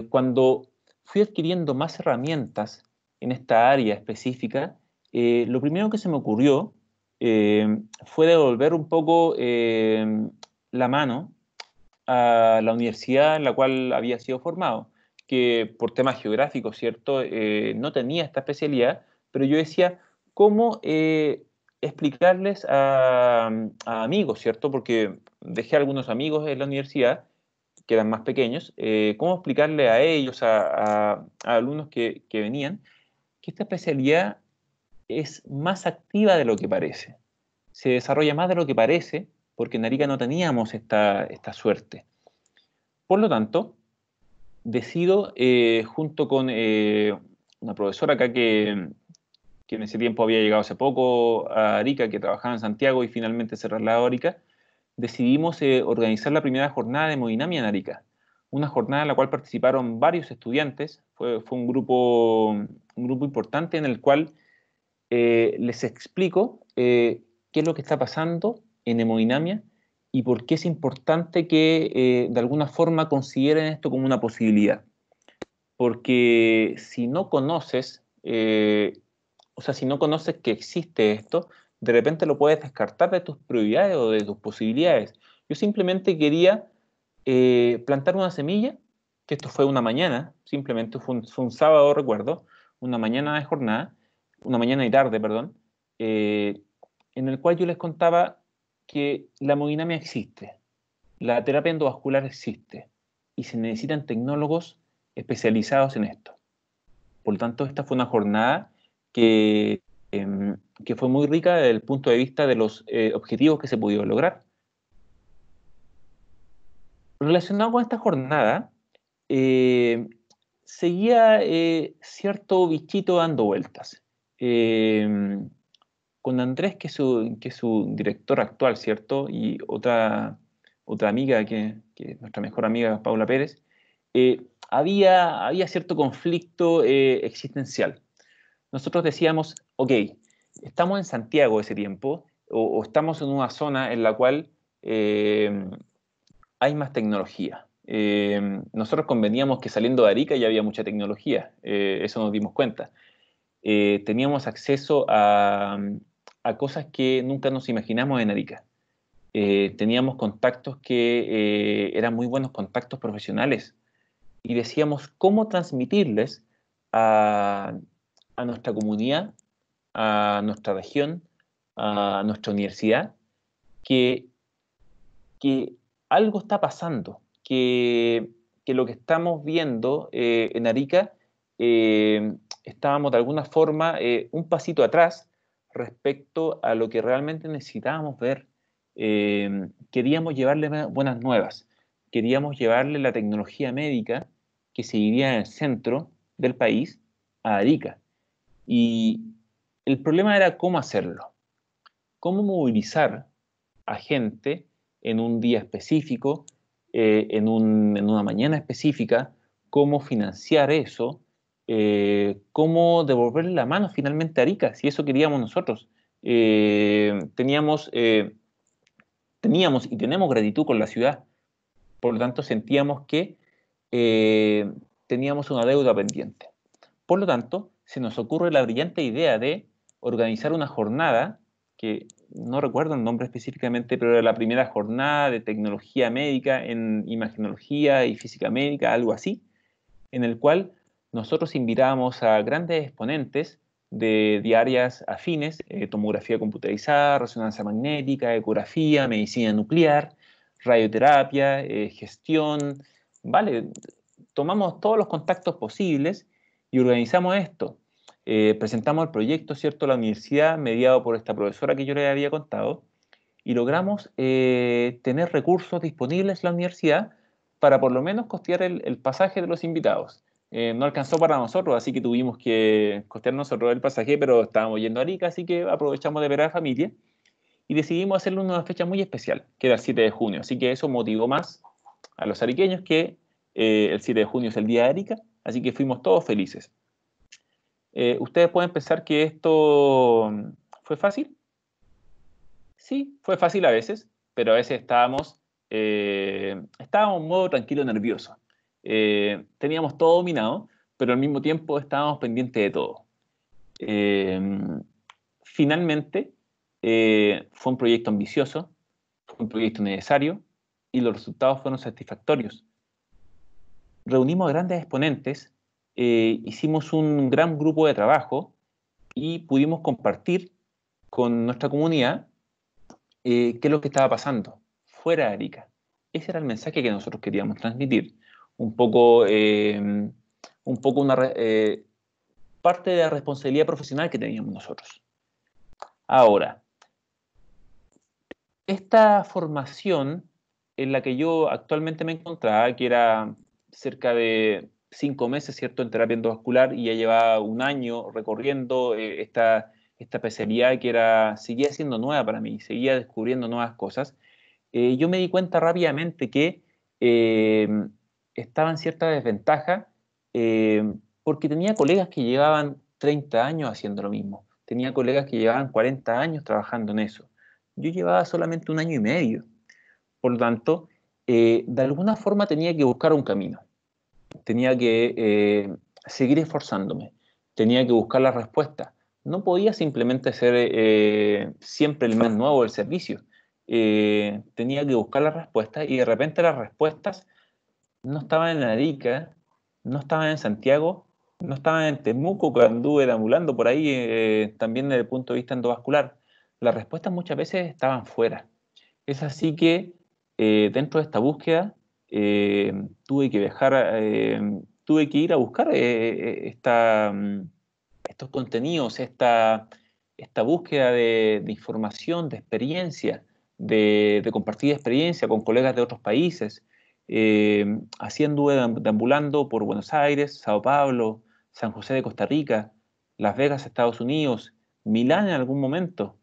cuando fui adquiriendo más herramientas en esta área específica, lo primero que se me ocurrió fue devolver un poco la mano a la universidad en la cual había sido formado, que por temas geográficos, ¿cierto? No tenía esta especialidad, pero yo decía, ¿cómo explicarles a amigos, ¿cierto? Porque dejé algunos amigos en la universidad que eran más pequeños, ¿cómo explicarle a ellos, a alumnos que venían, que esta especialidad es más activa de lo que parece? Se desarrolla más de lo que parece, porque en Arica no teníamos esta suerte. Por lo tanto, decido, junto con una profesora acá que en ese tiempo había llegado hace poco a Arica, que trabajaba en Santiago y finalmente se trasladó a Arica, decidimos organizar la primera jornada de hemodinamia en Arica. Una jornada en la cual participaron varios estudiantes. Fue un grupo importante en el cual les explico qué es lo que está pasando en hemodinamia y por qué es importante que de alguna forma consideren esto como una posibilidad. Porque si no conoces, si no conoces que existe esto, de repente lo puedes descartar de tus prioridades o de tus posibilidades. Yo simplemente quería plantar una semilla, que esto fue una mañana, simplemente fue un sábado, recuerdo, una mañana de jornada, una mañana y tarde, perdón, en el cual yo les contaba que la hemodinamia existe, la terapia endovascular existe y se necesitan tecnólogos especializados en esto. Por lo tanto, esta fue una jornada que, que fue muy rica desde el punto de vista de los objetivos que se pudieron lograr. Relacionado con esta jornada, seguía cierto bichito dando vueltas. Con Andrés, que es su director actual, ¿cierto? Y otra amiga, que es nuestra mejor amiga, Paula Pérez, había cierto conflicto existencial. Nosotros decíamos, ok, estamos en Santiago ese tiempo, o estamos en una zona en la cual hay más tecnología. Nosotros conveníamos que saliendo de Arica ya había mucha tecnología, eso nos dimos cuenta. Teníamos acceso a cosas que nunca nos imaginamos en Arica. Teníamos contactos que eran muy buenos contactos profesionales y decíamos cómo transmitirles a, a nuestra comunidad, a nuestra región, a nuestra universidad, que, que algo está pasando, que lo que estamos viendo en Arica, estábamos de alguna forma un pasito atrás respecto a lo que realmente necesitábamos ver. Queríamos llevarle buenas nuevas, queríamos llevarle la tecnología médica que se vivía en el centro del país a Arica. Y el problema era cómo hacerlo, cómo movilizar a gente en un día específico, en una mañana específica, cómo financiar eso, cómo devolverle la mano finalmente a Arica, si eso queríamos nosotros. Teníamos y tenemos gratitud con la ciudad, por lo tanto sentíamos que eh, teníamos una deuda pendiente. Por lo tanto, se nos ocurre la brillante idea de organizar una jornada, que no recuerdo el nombre específicamente, pero era la primera jornada de tecnología médica en imagenología y física médica, algo así, en el cual nosotros invitábamos a grandes exponentes de áreas afines, tomografía computarizada, resonancia magnética, ecografía, medicina nuclear, radioterapia, gestión, ¿vale? Tomamos todos los contactos posibles y organizamos esto. Presentamos el proyecto, ¿cierto?, a la universidad, mediado por esta profesora que yo les había contado, y logramos tener recursos disponibles en la universidad para por lo menos costear el pasaje de los invitados. No alcanzó para nosotros, así que tuvimos que costear nosotros el pasaje, pero estábamos yendo a Arica, así que aprovechamos de ver a la familia y decidimos hacerle una fecha muy especial, que era el 7 de junio. Así que eso motivó más a los ariqueños que el 7 de junio es el día de Arica, así que fuimos todos felices. ¿Ustedes pueden pensar que esto fue fácil? Sí, fue fácil a veces, pero a veces estábamos en modo tranquilo, nervioso. Teníamos todo dominado, pero al mismo tiempo estábamos pendientes de todo. Eh, Finalmente, fue un proyecto ambicioso, fue un proyecto necesario y los resultados fueron satisfactorios. Reunimos a grandes exponentes, hicimos un gran grupo de trabajo y pudimos compartir con nuestra comunidad qué es lo que estaba pasando fuera de Arica. Ese era el mensaje que nosotros queríamos transmitir. Un poco, parte de la responsabilidad profesional que teníamos nosotros. Ahora, esta formación en la que yo actualmente me encontraba, que era cerca de 5 meses, ¿cierto?, en terapia endovascular, y ya llevaba un año recorriendo esta especialidad que seguía siendo nueva para mí, seguía descubriendo nuevas cosas. Yo me di cuenta rápidamente que eh, estaba en cierta desventaja porque tenía colegas que llevaban 30 años haciendo lo mismo, tenía colegas que llevaban 40 años trabajando en eso. Yo llevaba solamente un año y medio. Por lo tanto, de alguna forma tenía que buscar un camino, tenía que seguir esforzándome, tenía que buscar la respuesta. No podía simplemente ser siempre el más nuevo del servicio. Tenía que buscar las respuestas y de repente las respuestas no estaban en Arica, no estaban en Santiago, no estaban en Temuco, que anduve deambulando por ahí también desde el punto de vista endovascular. Las respuestas muchas veces estaban fuera. Es así que dentro de esta búsqueda tuve que viajar, tuve que ir a buscar estos contenidos, esta búsqueda de información, de experiencia, de compartir experiencia con colegas de otros países. Así anduve deambulando por Buenos Aires, Sao Paulo, San José de Costa Rica, Las Vegas, Estados Unidos, Milán en algún momento,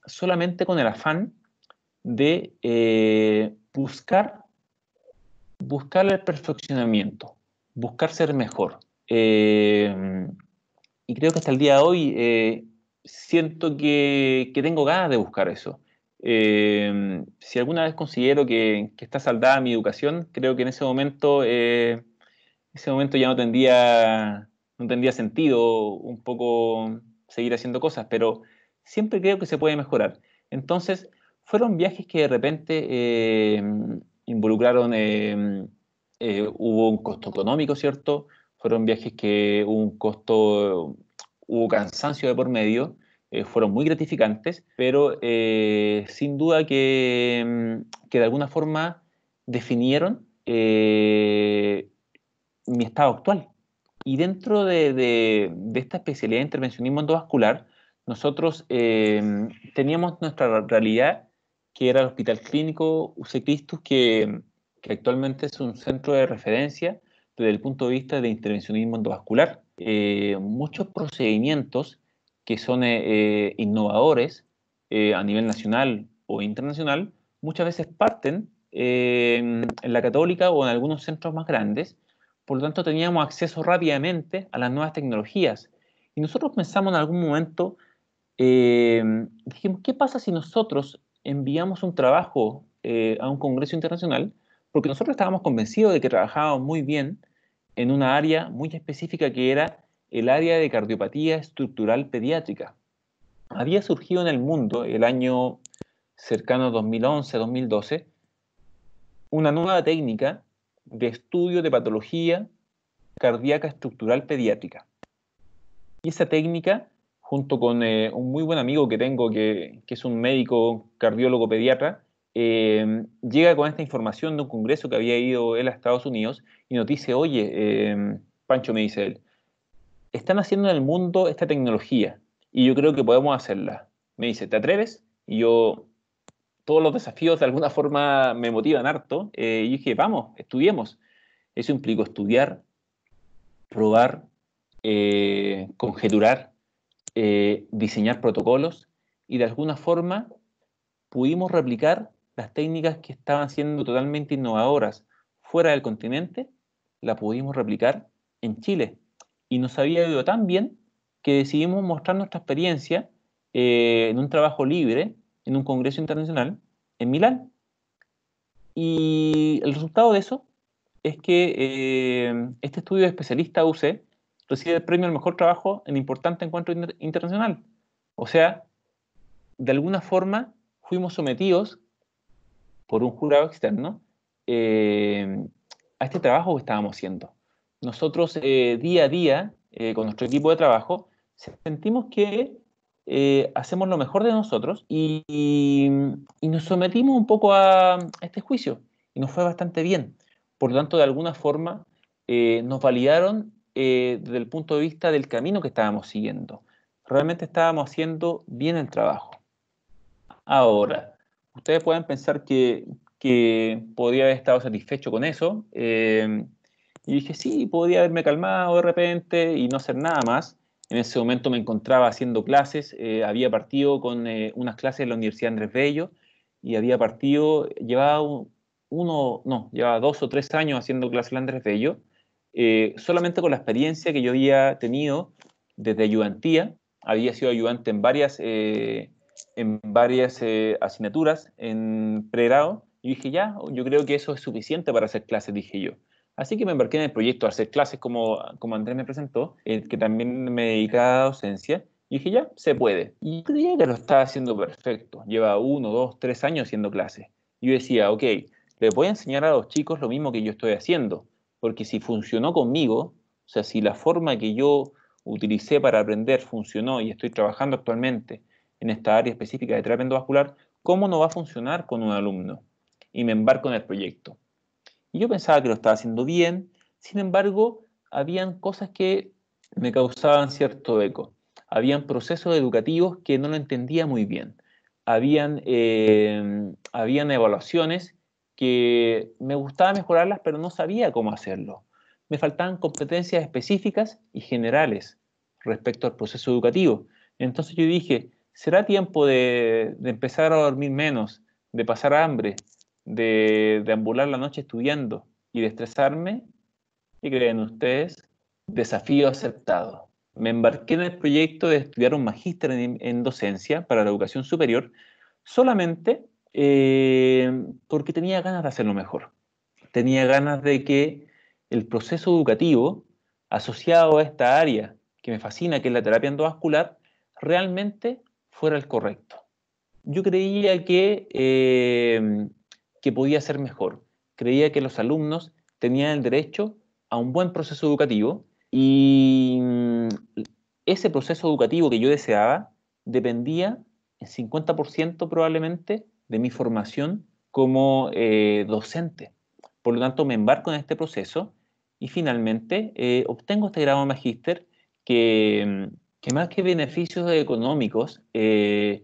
solamente con el afán de buscar el perfeccionamiento, buscar ser mejor. Y creo que hasta el día de hoy siento que tengo ganas de buscar eso. Si alguna vez considero que está saldada mi educación, creo que en ese momento ya no tendría sentido un poco seguir haciendo cosas, pero siempre creo que se puede mejorar. Entonces, fueron viajes que de repente involucraron, hubo un costo económico, ¿cierto? Fueron viajes que hubo un costo, hubo cansancio de por medio, fueron muy gratificantes, pero sin duda que de alguna forma definieron mi estado actual. Y dentro de esta especialidad de intervencionismo endovascular, nosotros teníamos nuestra realidad, que era el Hospital Clínico UC Cristus, que actualmente es un centro de referencia desde el punto de vista de intervencionismo endovascular. Muchos procedimientos que son innovadores a nivel nacional o internacional, muchas veces parten en la Católica o en algunos centros más grandes. Por lo tanto, teníamos acceso rápidamente a las nuevas tecnologías. Y nosotros pensamos en algún momento, dijimos, ¿qué pasa si nosotros enviamos un trabajo a un congreso internacional? Porque nosotros estábamos convencidos de que trabajábamos muy bien en una área muy específica, que era el área de cardiopatía estructural pediátrica. Había surgido en el mundo, el año cercano a 2011-2012, una nueva técnica de estudio de patología cardíaca estructural pediátrica. Y esa técnica, junto con un muy buen amigo que tengo, que es un médico cardiólogo pediatra, llega con esta información de un congreso que había ido él a Estados Unidos y nos dice, oye, Pancho, me dice él, están haciendo en el mundo esta tecnología y yo creo que podemos hacerla. Me dice, ¿te atreves? Y yo, todos los desafíos de alguna forma me motivan harto. Y dije, vamos, estudiemos. Eso implicó estudiar, probar, conjeturar, diseñar protocolos y de alguna forma pudimos replicar las técnicas que estaban siendo totalmente innovadoras fuera del continente, la pudimos replicar en Chile. Y nos había ido tan bien que decidimos mostrar nuestra experiencia en un trabajo libre, en un congreso internacional, en Milán. Y el resultado de eso es que este estudio de especialista UC recibe el premio al mejor trabajo en importante encuentro internacional. O sea, de alguna forma fuimos sometidos por un jurado externo a este trabajo que estábamos haciendo. Nosotros día a día, con nuestro equipo de trabajo, sentimos que hacemos lo mejor de nosotros y nos sometimos un poco a este juicio y nos fue bastante bien. Por lo tanto, de alguna forma, nos validaron desde el punto de vista del camino que estábamos siguiendo. Realmente estábamos haciendo bien el trabajo. Ahora, ustedes pueden pensar que podría haber estado satisfecho con eso. Y dije, sí, podría haberme calmado de repente y no hacer nada más. En ese momento me encontraba haciendo clases, había partido con unas clases en la Universidad Andrés Bello y había partido, llevaba 2 o 3 años haciendo clases en la Andrés Bello, solamente con la experiencia que yo había tenido desde ayudantía. Había sido ayudante en varias asignaturas en pregrado, y dije, ya, yo creo que eso es suficiente para hacer clases, dije yo. Así que me embarqué en el proyecto de hacer clases como Andrés me presentó, que también me dedicaba a docencia, y dije, ya, se puede. Y creía que lo estaba haciendo perfecto. Lleva 1, 2, 3 años haciendo clases. Y yo decía, ok, les voy a enseñar a los chicos lo mismo que yo estoy haciendo, porque si funcionó conmigo, o sea, si la forma que yo utilicé para aprender funcionó y estoy trabajando actualmente en esta área específica de terapia endovascular, ¿cómo no va a funcionar con un alumno? Y me embarco en el proyecto. Y yo pensaba que lo estaba haciendo bien, sin embargo, habían cosas que me causaban cierto eco. Habían procesos educativos que no lo entendía muy bien. Habían evaluaciones que me gustaba mejorarlas, pero no sabía cómo hacerlo. Me faltaban competencias específicas y generales respecto al proceso educativo. Entonces yo dije, ¿será tiempo de empezar a dormir menos, de pasar hambre, de deambular la noche estudiando y de estresarme? ¿Qué creen ustedes? Desafío aceptado. Me embarqué en el proyecto de estudiar un magíster en docencia para la educación superior solamente porque tenía ganas de hacerlo mejor. Tenía ganas de que el proceso educativo asociado a esta área que me fascina, que es la terapia endovascular, realmente fuera el correcto. Yo creía que podía ser mejor. Creía que los alumnos tenían el derecho a un buen proceso educativo y ese proceso educativo que yo deseaba dependía en 50% probablemente de mi formación como docente. Por lo tanto, me embarco en este proceso y finalmente obtengo este grado de magíster que más que beneficios económicos, el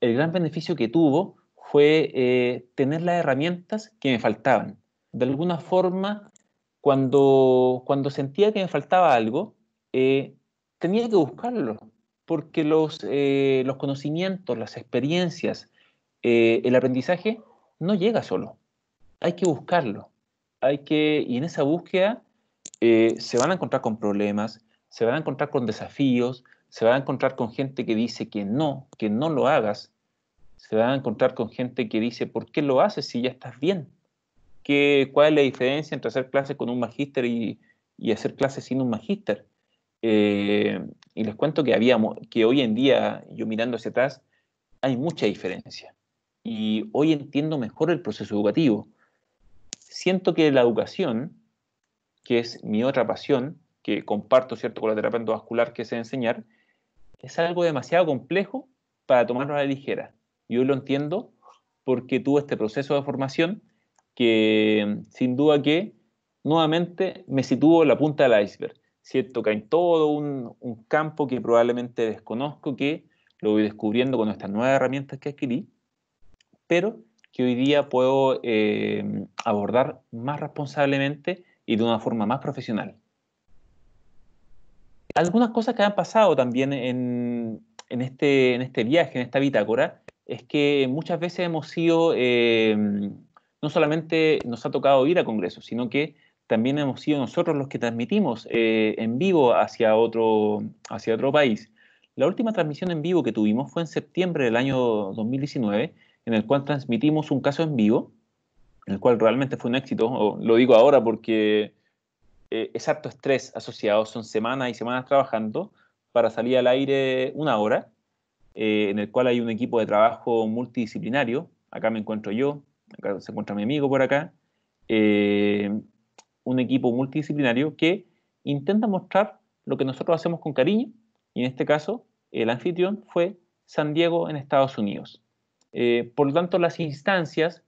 gran beneficio que tuvo fue tener las herramientas que me faltaban. De alguna forma, cuando sentía que me faltaba algo, tenía que buscarlo, porque los conocimientos, las experiencias, el aprendizaje no llega solo, hay que buscarlo. Y en esa búsqueda se van a encontrar con problemas, se van a encontrar con desafíos, se van a encontrar con gente que dice que no lo hagas, se van a encontrar con gente que dice, ¿por qué lo haces si ya estás bien? ¿Cuál es la diferencia entre hacer clases con un magíster y hacer clases sin un magíster? Eh, y les cuento que hoy en día, yo mirando hacia atrás, hay mucha diferencia. Y hoy entiendo mejor el proceso educativo. Siento que la educación, que es mi otra pasión, que comparto, ¿cierto?, con la terapia endovascular que sé enseñar, es algo demasiado complejo para tomarlo a la ligera. Y hoy lo entiendo porque tuve este proceso de formación que sin duda que nuevamente me sitúo en la punta del iceberg, ¿cierto? Que hay todo un campo que probablemente desconozco, que lo voy descubriendo con estas nuevas herramientas que adquirí, pero que hoy día puedo abordar más responsablemente y de una forma más profesional. Algunas cosas que han pasado también en este viaje, en esta bitácora, es que muchas veces hemos sido, no solamente nos ha tocado ir a congresos, sino que también hemos sido nosotros los que transmitimos en vivo hacia otro país. La última transmisión en vivo que tuvimos fue en septiembre del año 2019, en el cual transmitimos un caso en vivo, en el cual realmente fue un éxito. Lo digo ahora porque es harto estrés asociado, son semanas y semanas trabajando para salir al aire una hora, en el cual hay un equipo de trabajo multidisciplinario. Acá me encuentro yo, acá se encuentra mi amigo por acá, eh, un equipo multidisciplinario que intenta mostrar lo que nosotros hacemos con cariño, y en este caso el anfitrión fue San Diego en Estados Unidos. Por lo tanto, las instancias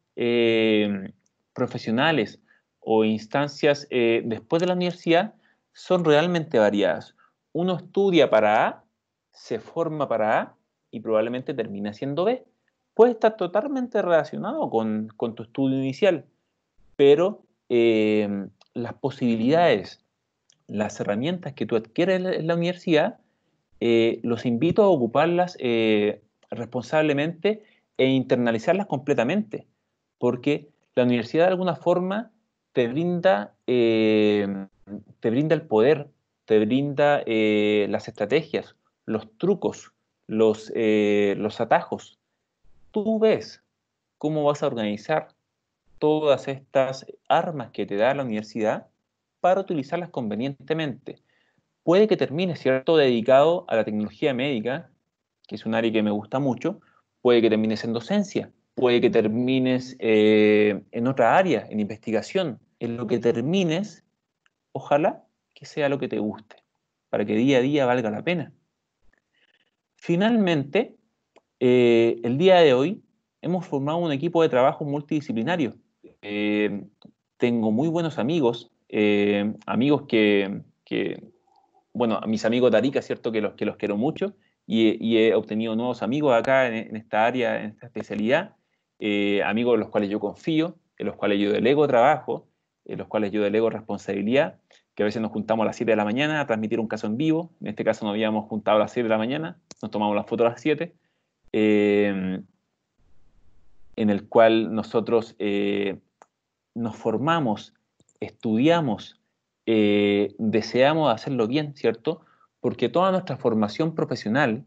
profesionales o instancias después de la universidad son realmente variadas. Uno estudia para A, se forma para A y probablemente termina siendo B. Puede estar totalmente relacionado con tu estudio inicial, pero las posibilidades, las herramientas que tú adquieres en la universidad, los invito a ocuparlas responsablemente e internalizarlas completamente, porque la universidad de alguna forma te brinda, eh, te brinda el poder, te brinda las estrategias, los trucos, los atajos. Tú ves cómo vas a organizar todas estas armas que te da la universidad para utilizarlas convenientemente. Puede que termines, ¿cierto?, dedicado a la tecnología médica, que es un área que me gusta mucho, puede que termines en docencia, puede que termines en otra área, en investigación, en lo que termines, ojalá que sea lo que te guste, para que día a día valga la pena. Finalmente, el día de hoy hemos formado un equipo de trabajo multidisciplinario. Tengo muy buenos amigos, amigos bueno, mis amigos de Arica, ¿cierto? Que los quiero mucho y he obtenido nuevos amigos acá en esta área, en esta especialidad, amigos en los cuales yo confío, en los cuales yo delego trabajo, en los cuales yo delego responsabilidad, que a veces nos juntamos a las 7 de la mañana a transmitir un caso en vivo. En este caso nos habíamos juntado a las 7 de la mañana, nos tomamos las fotos a las 7, en el cual nosotros nos formamos, estudiamos, deseamos hacerlo bien, ¿cierto? Porque toda nuestra formación profesional,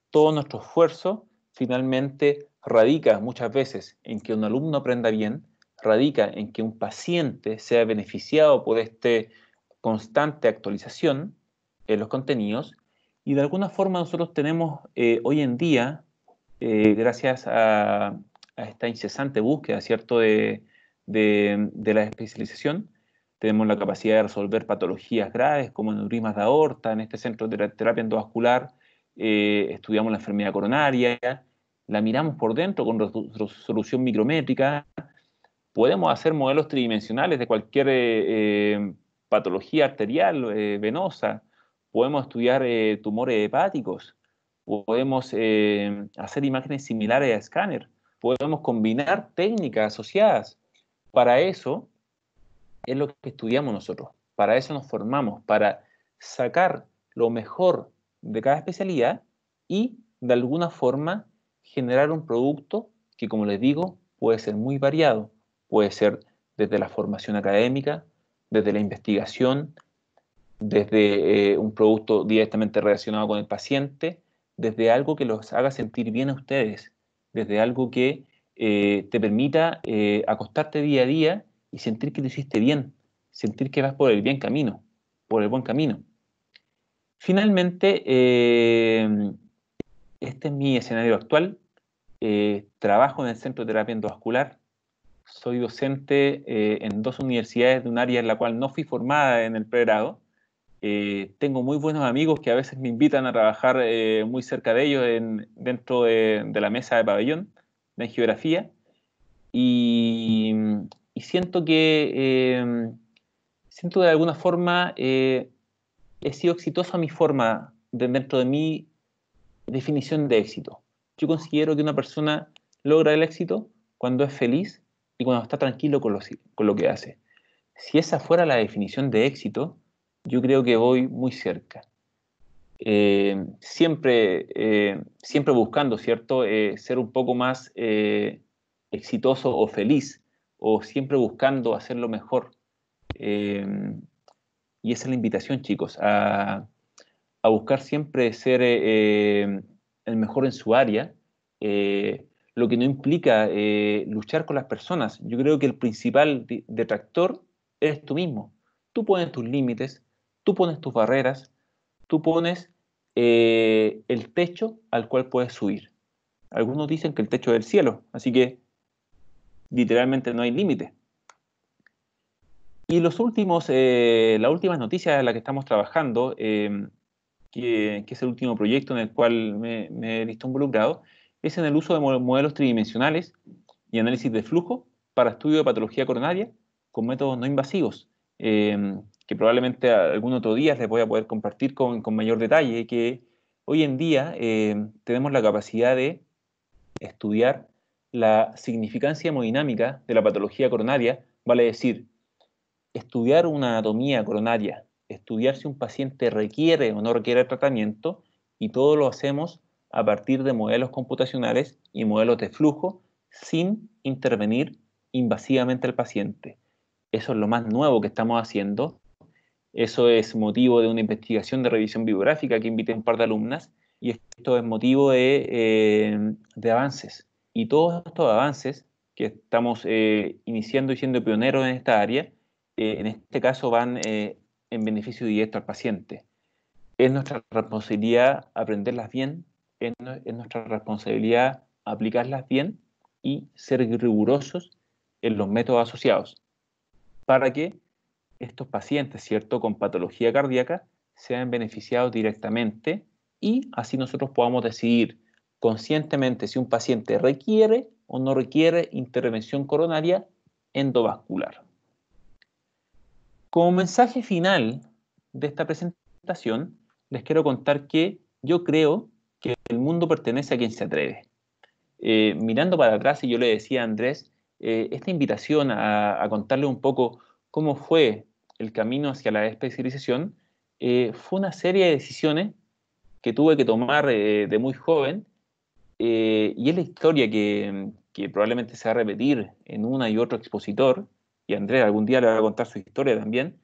todo nuestro esfuerzo, finalmente radica muchas veces en que un alumno aprenda bien, radica en que un paciente sea beneficiado por esta constante actualización en los contenidos, y de alguna forma nosotros tenemos hoy en día, gracias a esta incesante búsqueda, ¿cierto?, de la especialización, tenemos la capacidad de resolver patologías graves como aneurismas de aorta en este centro de terapia endovascular. Estudiamos la enfermedad coronaria, la miramos por dentro con resolución micrométrica, podemos hacer modelos tridimensionales de cualquier patología arterial, venosa, podemos estudiar tumores hepáticos, podemos hacer imágenes similares a escáner, podemos combinar técnicas asociadas. Para eso es lo que estudiamos nosotros, para eso nos formamos, para sacar lo mejor de cada especialidad y de alguna forma generar un producto que, como les digo, puede ser muy variado, puede ser desde la formación académica, desde la investigación, desde un producto directamente relacionado con el paciente, desde algo que los haga sentir bien a ustedes, desde algo que te permita acostarte día a día y sentir que lo hiciste bien, sentir que vas por el bien camino, por el buen camino. Finalmente, este es mi escenario actual. Trabajo en el Centro de Terapia Endovascular. Soy docente en 2 universidades de un área en la cual no fui formada en el pregrado. Tengo muy buenos amigos que a veces me invitan a trabajar muy cerca de ellos dentro de la mesa de pabellón de geografía, y, y siento de alguna forma he sido exitoso a mi forma dentro de mi definición de éxito. Yo considero que una persona logra el éxito cuando es feliz y cuando está tranquilo con lo que hace. Si esa fuera la definición de éxito, yo creo que voy muy cerca. Siempre buscando, ¿cierto? Ser un poco más exitoso o feliz, o siempre buscando hacerlo mejor. Eh, y esa es la invitación, chicos, a buscar siempre ser el mejor en su área, lo que no implica luchar con las personas. Yo creo que el principal detractor eres tú mismo. Tú pones tus límites, tú pones tus barreras, tú pones el techo al cual puedes subir. Algunos dicen que el techo es el cielo, así que literalmente no hay límite. Y la última noticia en la que estamos trabajando, que es el último proyecto en el cual me he visto involucrado, es en el uso de modelos tridimensionales y análisis de flujo para estudio de patología coronaria con métodos no invasivos, que probablemente algún otro día les voy a poder compartir con mayor detalle, que hoy en día tenemos la capacidad de estudiar la significancia hemodinámica de la patología coronaria, vale decir, estudiar una anatomía coronaria, estudiar si un paciente requiere o no requiere tratamiento, y todo lo hacemos a partir de modelos computacionales y modelos de flujo sin intervenir invasivamente al paciente. Eso es lo más nuevo que estamos haciendo. Eso es motivo de una investigación de revisión bibliográfica que invité a un par de alumnas, y esto es motivo de avances. Y todos estos avances que estamos iniciando y siendo pioneros en esta área, en este caso van en beneficio directo al paciente. Es nuestra responsabilidad aprenderlas bien, es nuestra responsabilidad aplicarlas bien y ser rigurosos en los métodos asociados para que estos pacientes, ¿cierto?, con patología cardíaca sean beneficiados directamente, y así nosotros podamos decidir conscientemente si un paciente requiere o no requiere intervención coronaria endovascular. Como mensaje final de esta presentación, les quiero contar que yo creo que el mundo pertenece a quien se atreve. Mirando para atrás, y yo le decía a Andrés, esta invitación a contarle un poco cómo fue el camino hacia la especialización, fue una serie de decisiones que tuve que tomar de muy joven, y es la historia que probablemente se va a repetir en una y otro expositor, y Andrés algún día le va a contar su historia también,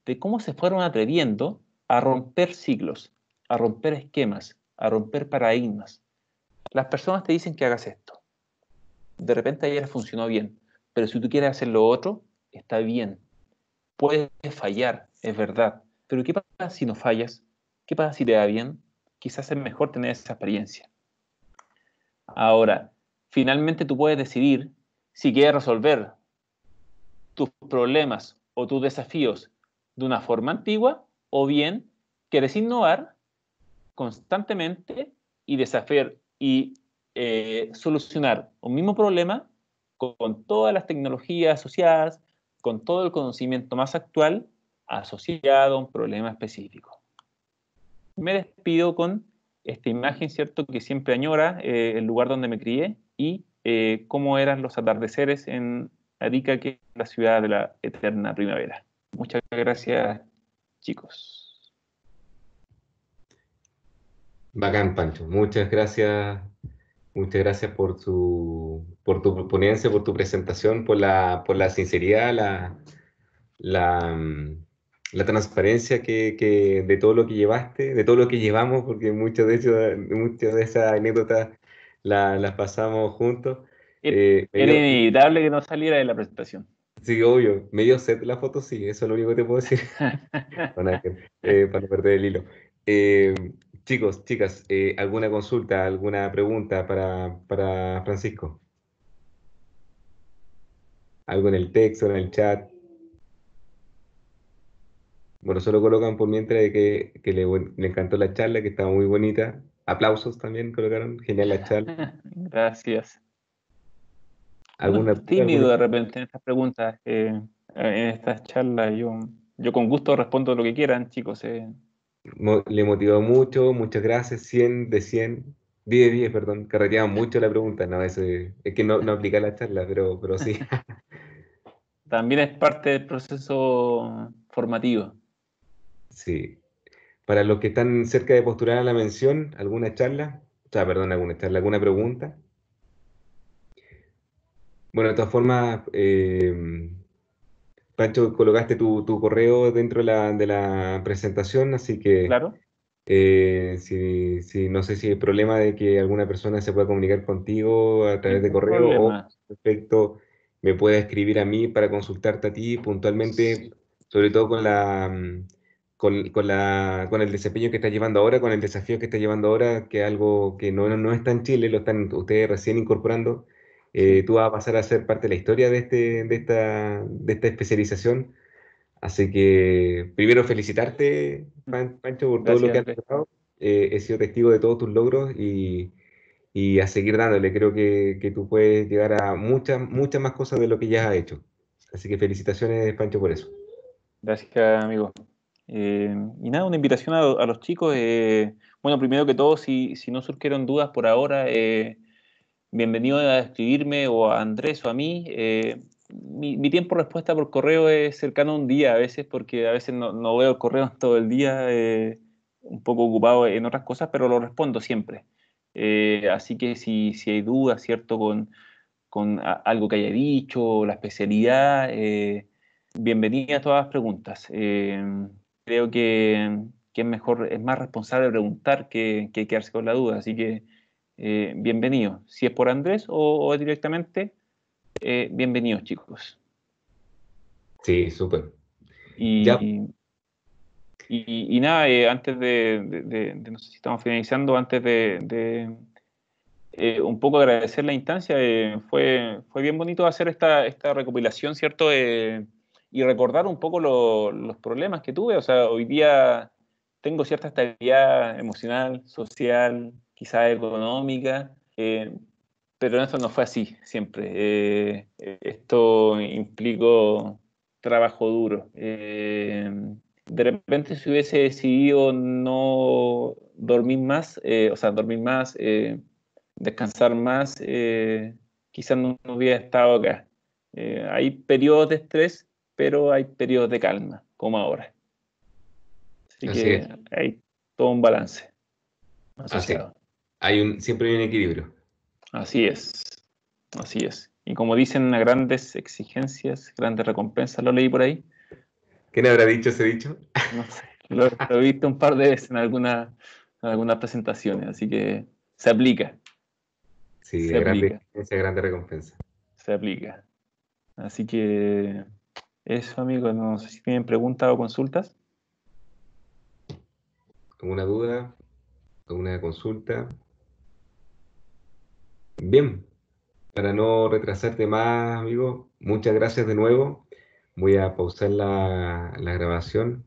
de cómo se fueron atreviendo a romper ciclos, a romper esquemas, a romper paradigmas. Las personas te dicen que hagas esto. De repente ayer funcionó bien, pero si tú quieres hacer lo otro, está bien. Puedes fallar, es verdad. Pero ¿qué pasa si no fallas? ¿Qué pasa si te da bien? Quizás es mejor tener esa experiencia. Ahora, finalmente tú puedes decidir si quieres resolver tus problemas o tus desafíos de una forma antigua o bien quieres innovar constantemente y desafiar y solucionar un mismo problema con todas las tecnologías asociadas, con todo el conocimiento más actual asociado a un problema específico. Me despido con esta imagen, ¿cierto?, que siempre añora el lugar donde me crié y cómo eran los atardeceres en Arica, que es la ciudad de la eterna primavera. Muchas gracias, chicos. Bacán, Pancho. Muchas gracias por tu ponencia, por tu presentación, por la sinceridad, la, mm, la transparencia de todo lo que llevaste, de todo lo que llevamos, porque muchas de esas anécdotas las pasamos juntos. Me Era dio, inevitable que no saliera de la presentación. sí, obvio, me dio sed la foto, sí, eso es lo único que te puedo decir. Para no perder el hilo. Eh, Chicos, chicas, ¿alguna consulta, alguna pregunta para Francisco? ¿Algo en el texto, en el chat? Bueno, solo colocan por mientras de que le encantó la charla, que estaba muy bonita. Aplausos también colocaron. Genial la charla. Gracias. Uno ¿Alguna es duda, alguna? tímido de repente en estas preguntas, en estas charlas. Yo con gusto respondo lo que quieran, chicos. Le motivó mucho, muchas gracias. 100 de 100, 10 de 10, perdón. Carreteaban mucho la pregunta. No, es que no aplica la charla, pero sí. También es parte del proceso formativo. Sí. Para los que están cerca de postular a la mención, ¿alguna charla? O sea, perdón, alguna charla, ¿alguna pregunta? Bueno, de todas formas, Pancho, colocaste tu correo dentro de la presentación, así que Claro, no sé si hay problema de que alguna persona se pueda comunicar contigo a través de ningún correo o, problema. respecto, me pueda escribir a mí para consultarte a ti puntualmente, sobre todo con el desempeño que estás llevando ahora, con el desafío que estás llevando ahora, que es algo que no está en Chile, lo están ustedes recién incorporando. Sí, Tú vas a pasar a ser parte de la historia de esta especialización. Así que primero felicitarte, Pancho, por todo lo gracias, que has Andrés. logrado. He sido testigo de todos tus logros y a seguir dándole. Creo que tú puedes llegar a muchas más cosas de lo que ya has hecho. Así que felicitaciones, Pancho, por eso. Gracias, amigo. Y nada, una invitación a los chicos. Bueno, primero que todo, si no surgieron dudas por ahora, bienvenido a escribirme o a Andrés o a mí. Mi tiempo de respuesta por correo es cercano a un día a veces, porque a veces no veo correos todo el día, un poco ocupado en otras cosas, pero lo respondo siempre. Así que si hay dudas, ¿cierto? Con algo que haya dicho, la especialidad, bienvenida a todas las preguntas. Creo que es mejor, es más responsable preguntar que quedarse con la duda, así que bienvenido. Si es por Andrés o directamente, bienvenidos, chicos. Sí, súper. Ya, Y, y nada, antes no sé si estamos finalizando, antes un poco agradecer la instancia. Fue bien bonito hacer esta recopilación, ¿cierto? Y recordar un poco los problemas que tuve. O sea, hoy día tengo cierta estabilidad emocional, social, quizá económica. pero esto no fue así siempre. Esto implicó trabajo duro. De repente si hubiese decidido no dormir más, o sea, dormir más, descansar más, quizás no hubiera estado acá. Hay periodos de estrés, pero hay periodos de calma, como ahora. Así Así es, que hay todo un balance así es. asociado. Siempre hay un equilibrio. Así es, así es. Y como dicen, a grandes exigencias, grandes recompensas, lo leí por ahí. ¿Quién habrá dicho ese dicho? No sé, lo he visto un par de veces en algunas presentaciones, así que se aplica, Sí, se a grande aplica, exigencia, grande recompensa. se aplica. Así que eso, amigos, no sé si tienen preguntas o consultas. ¿Alguna duda? ¿Alguna consulta? Bien, para no retrasarte más, amigo, muchas gracias de nuevo. Voy a pausar la grabación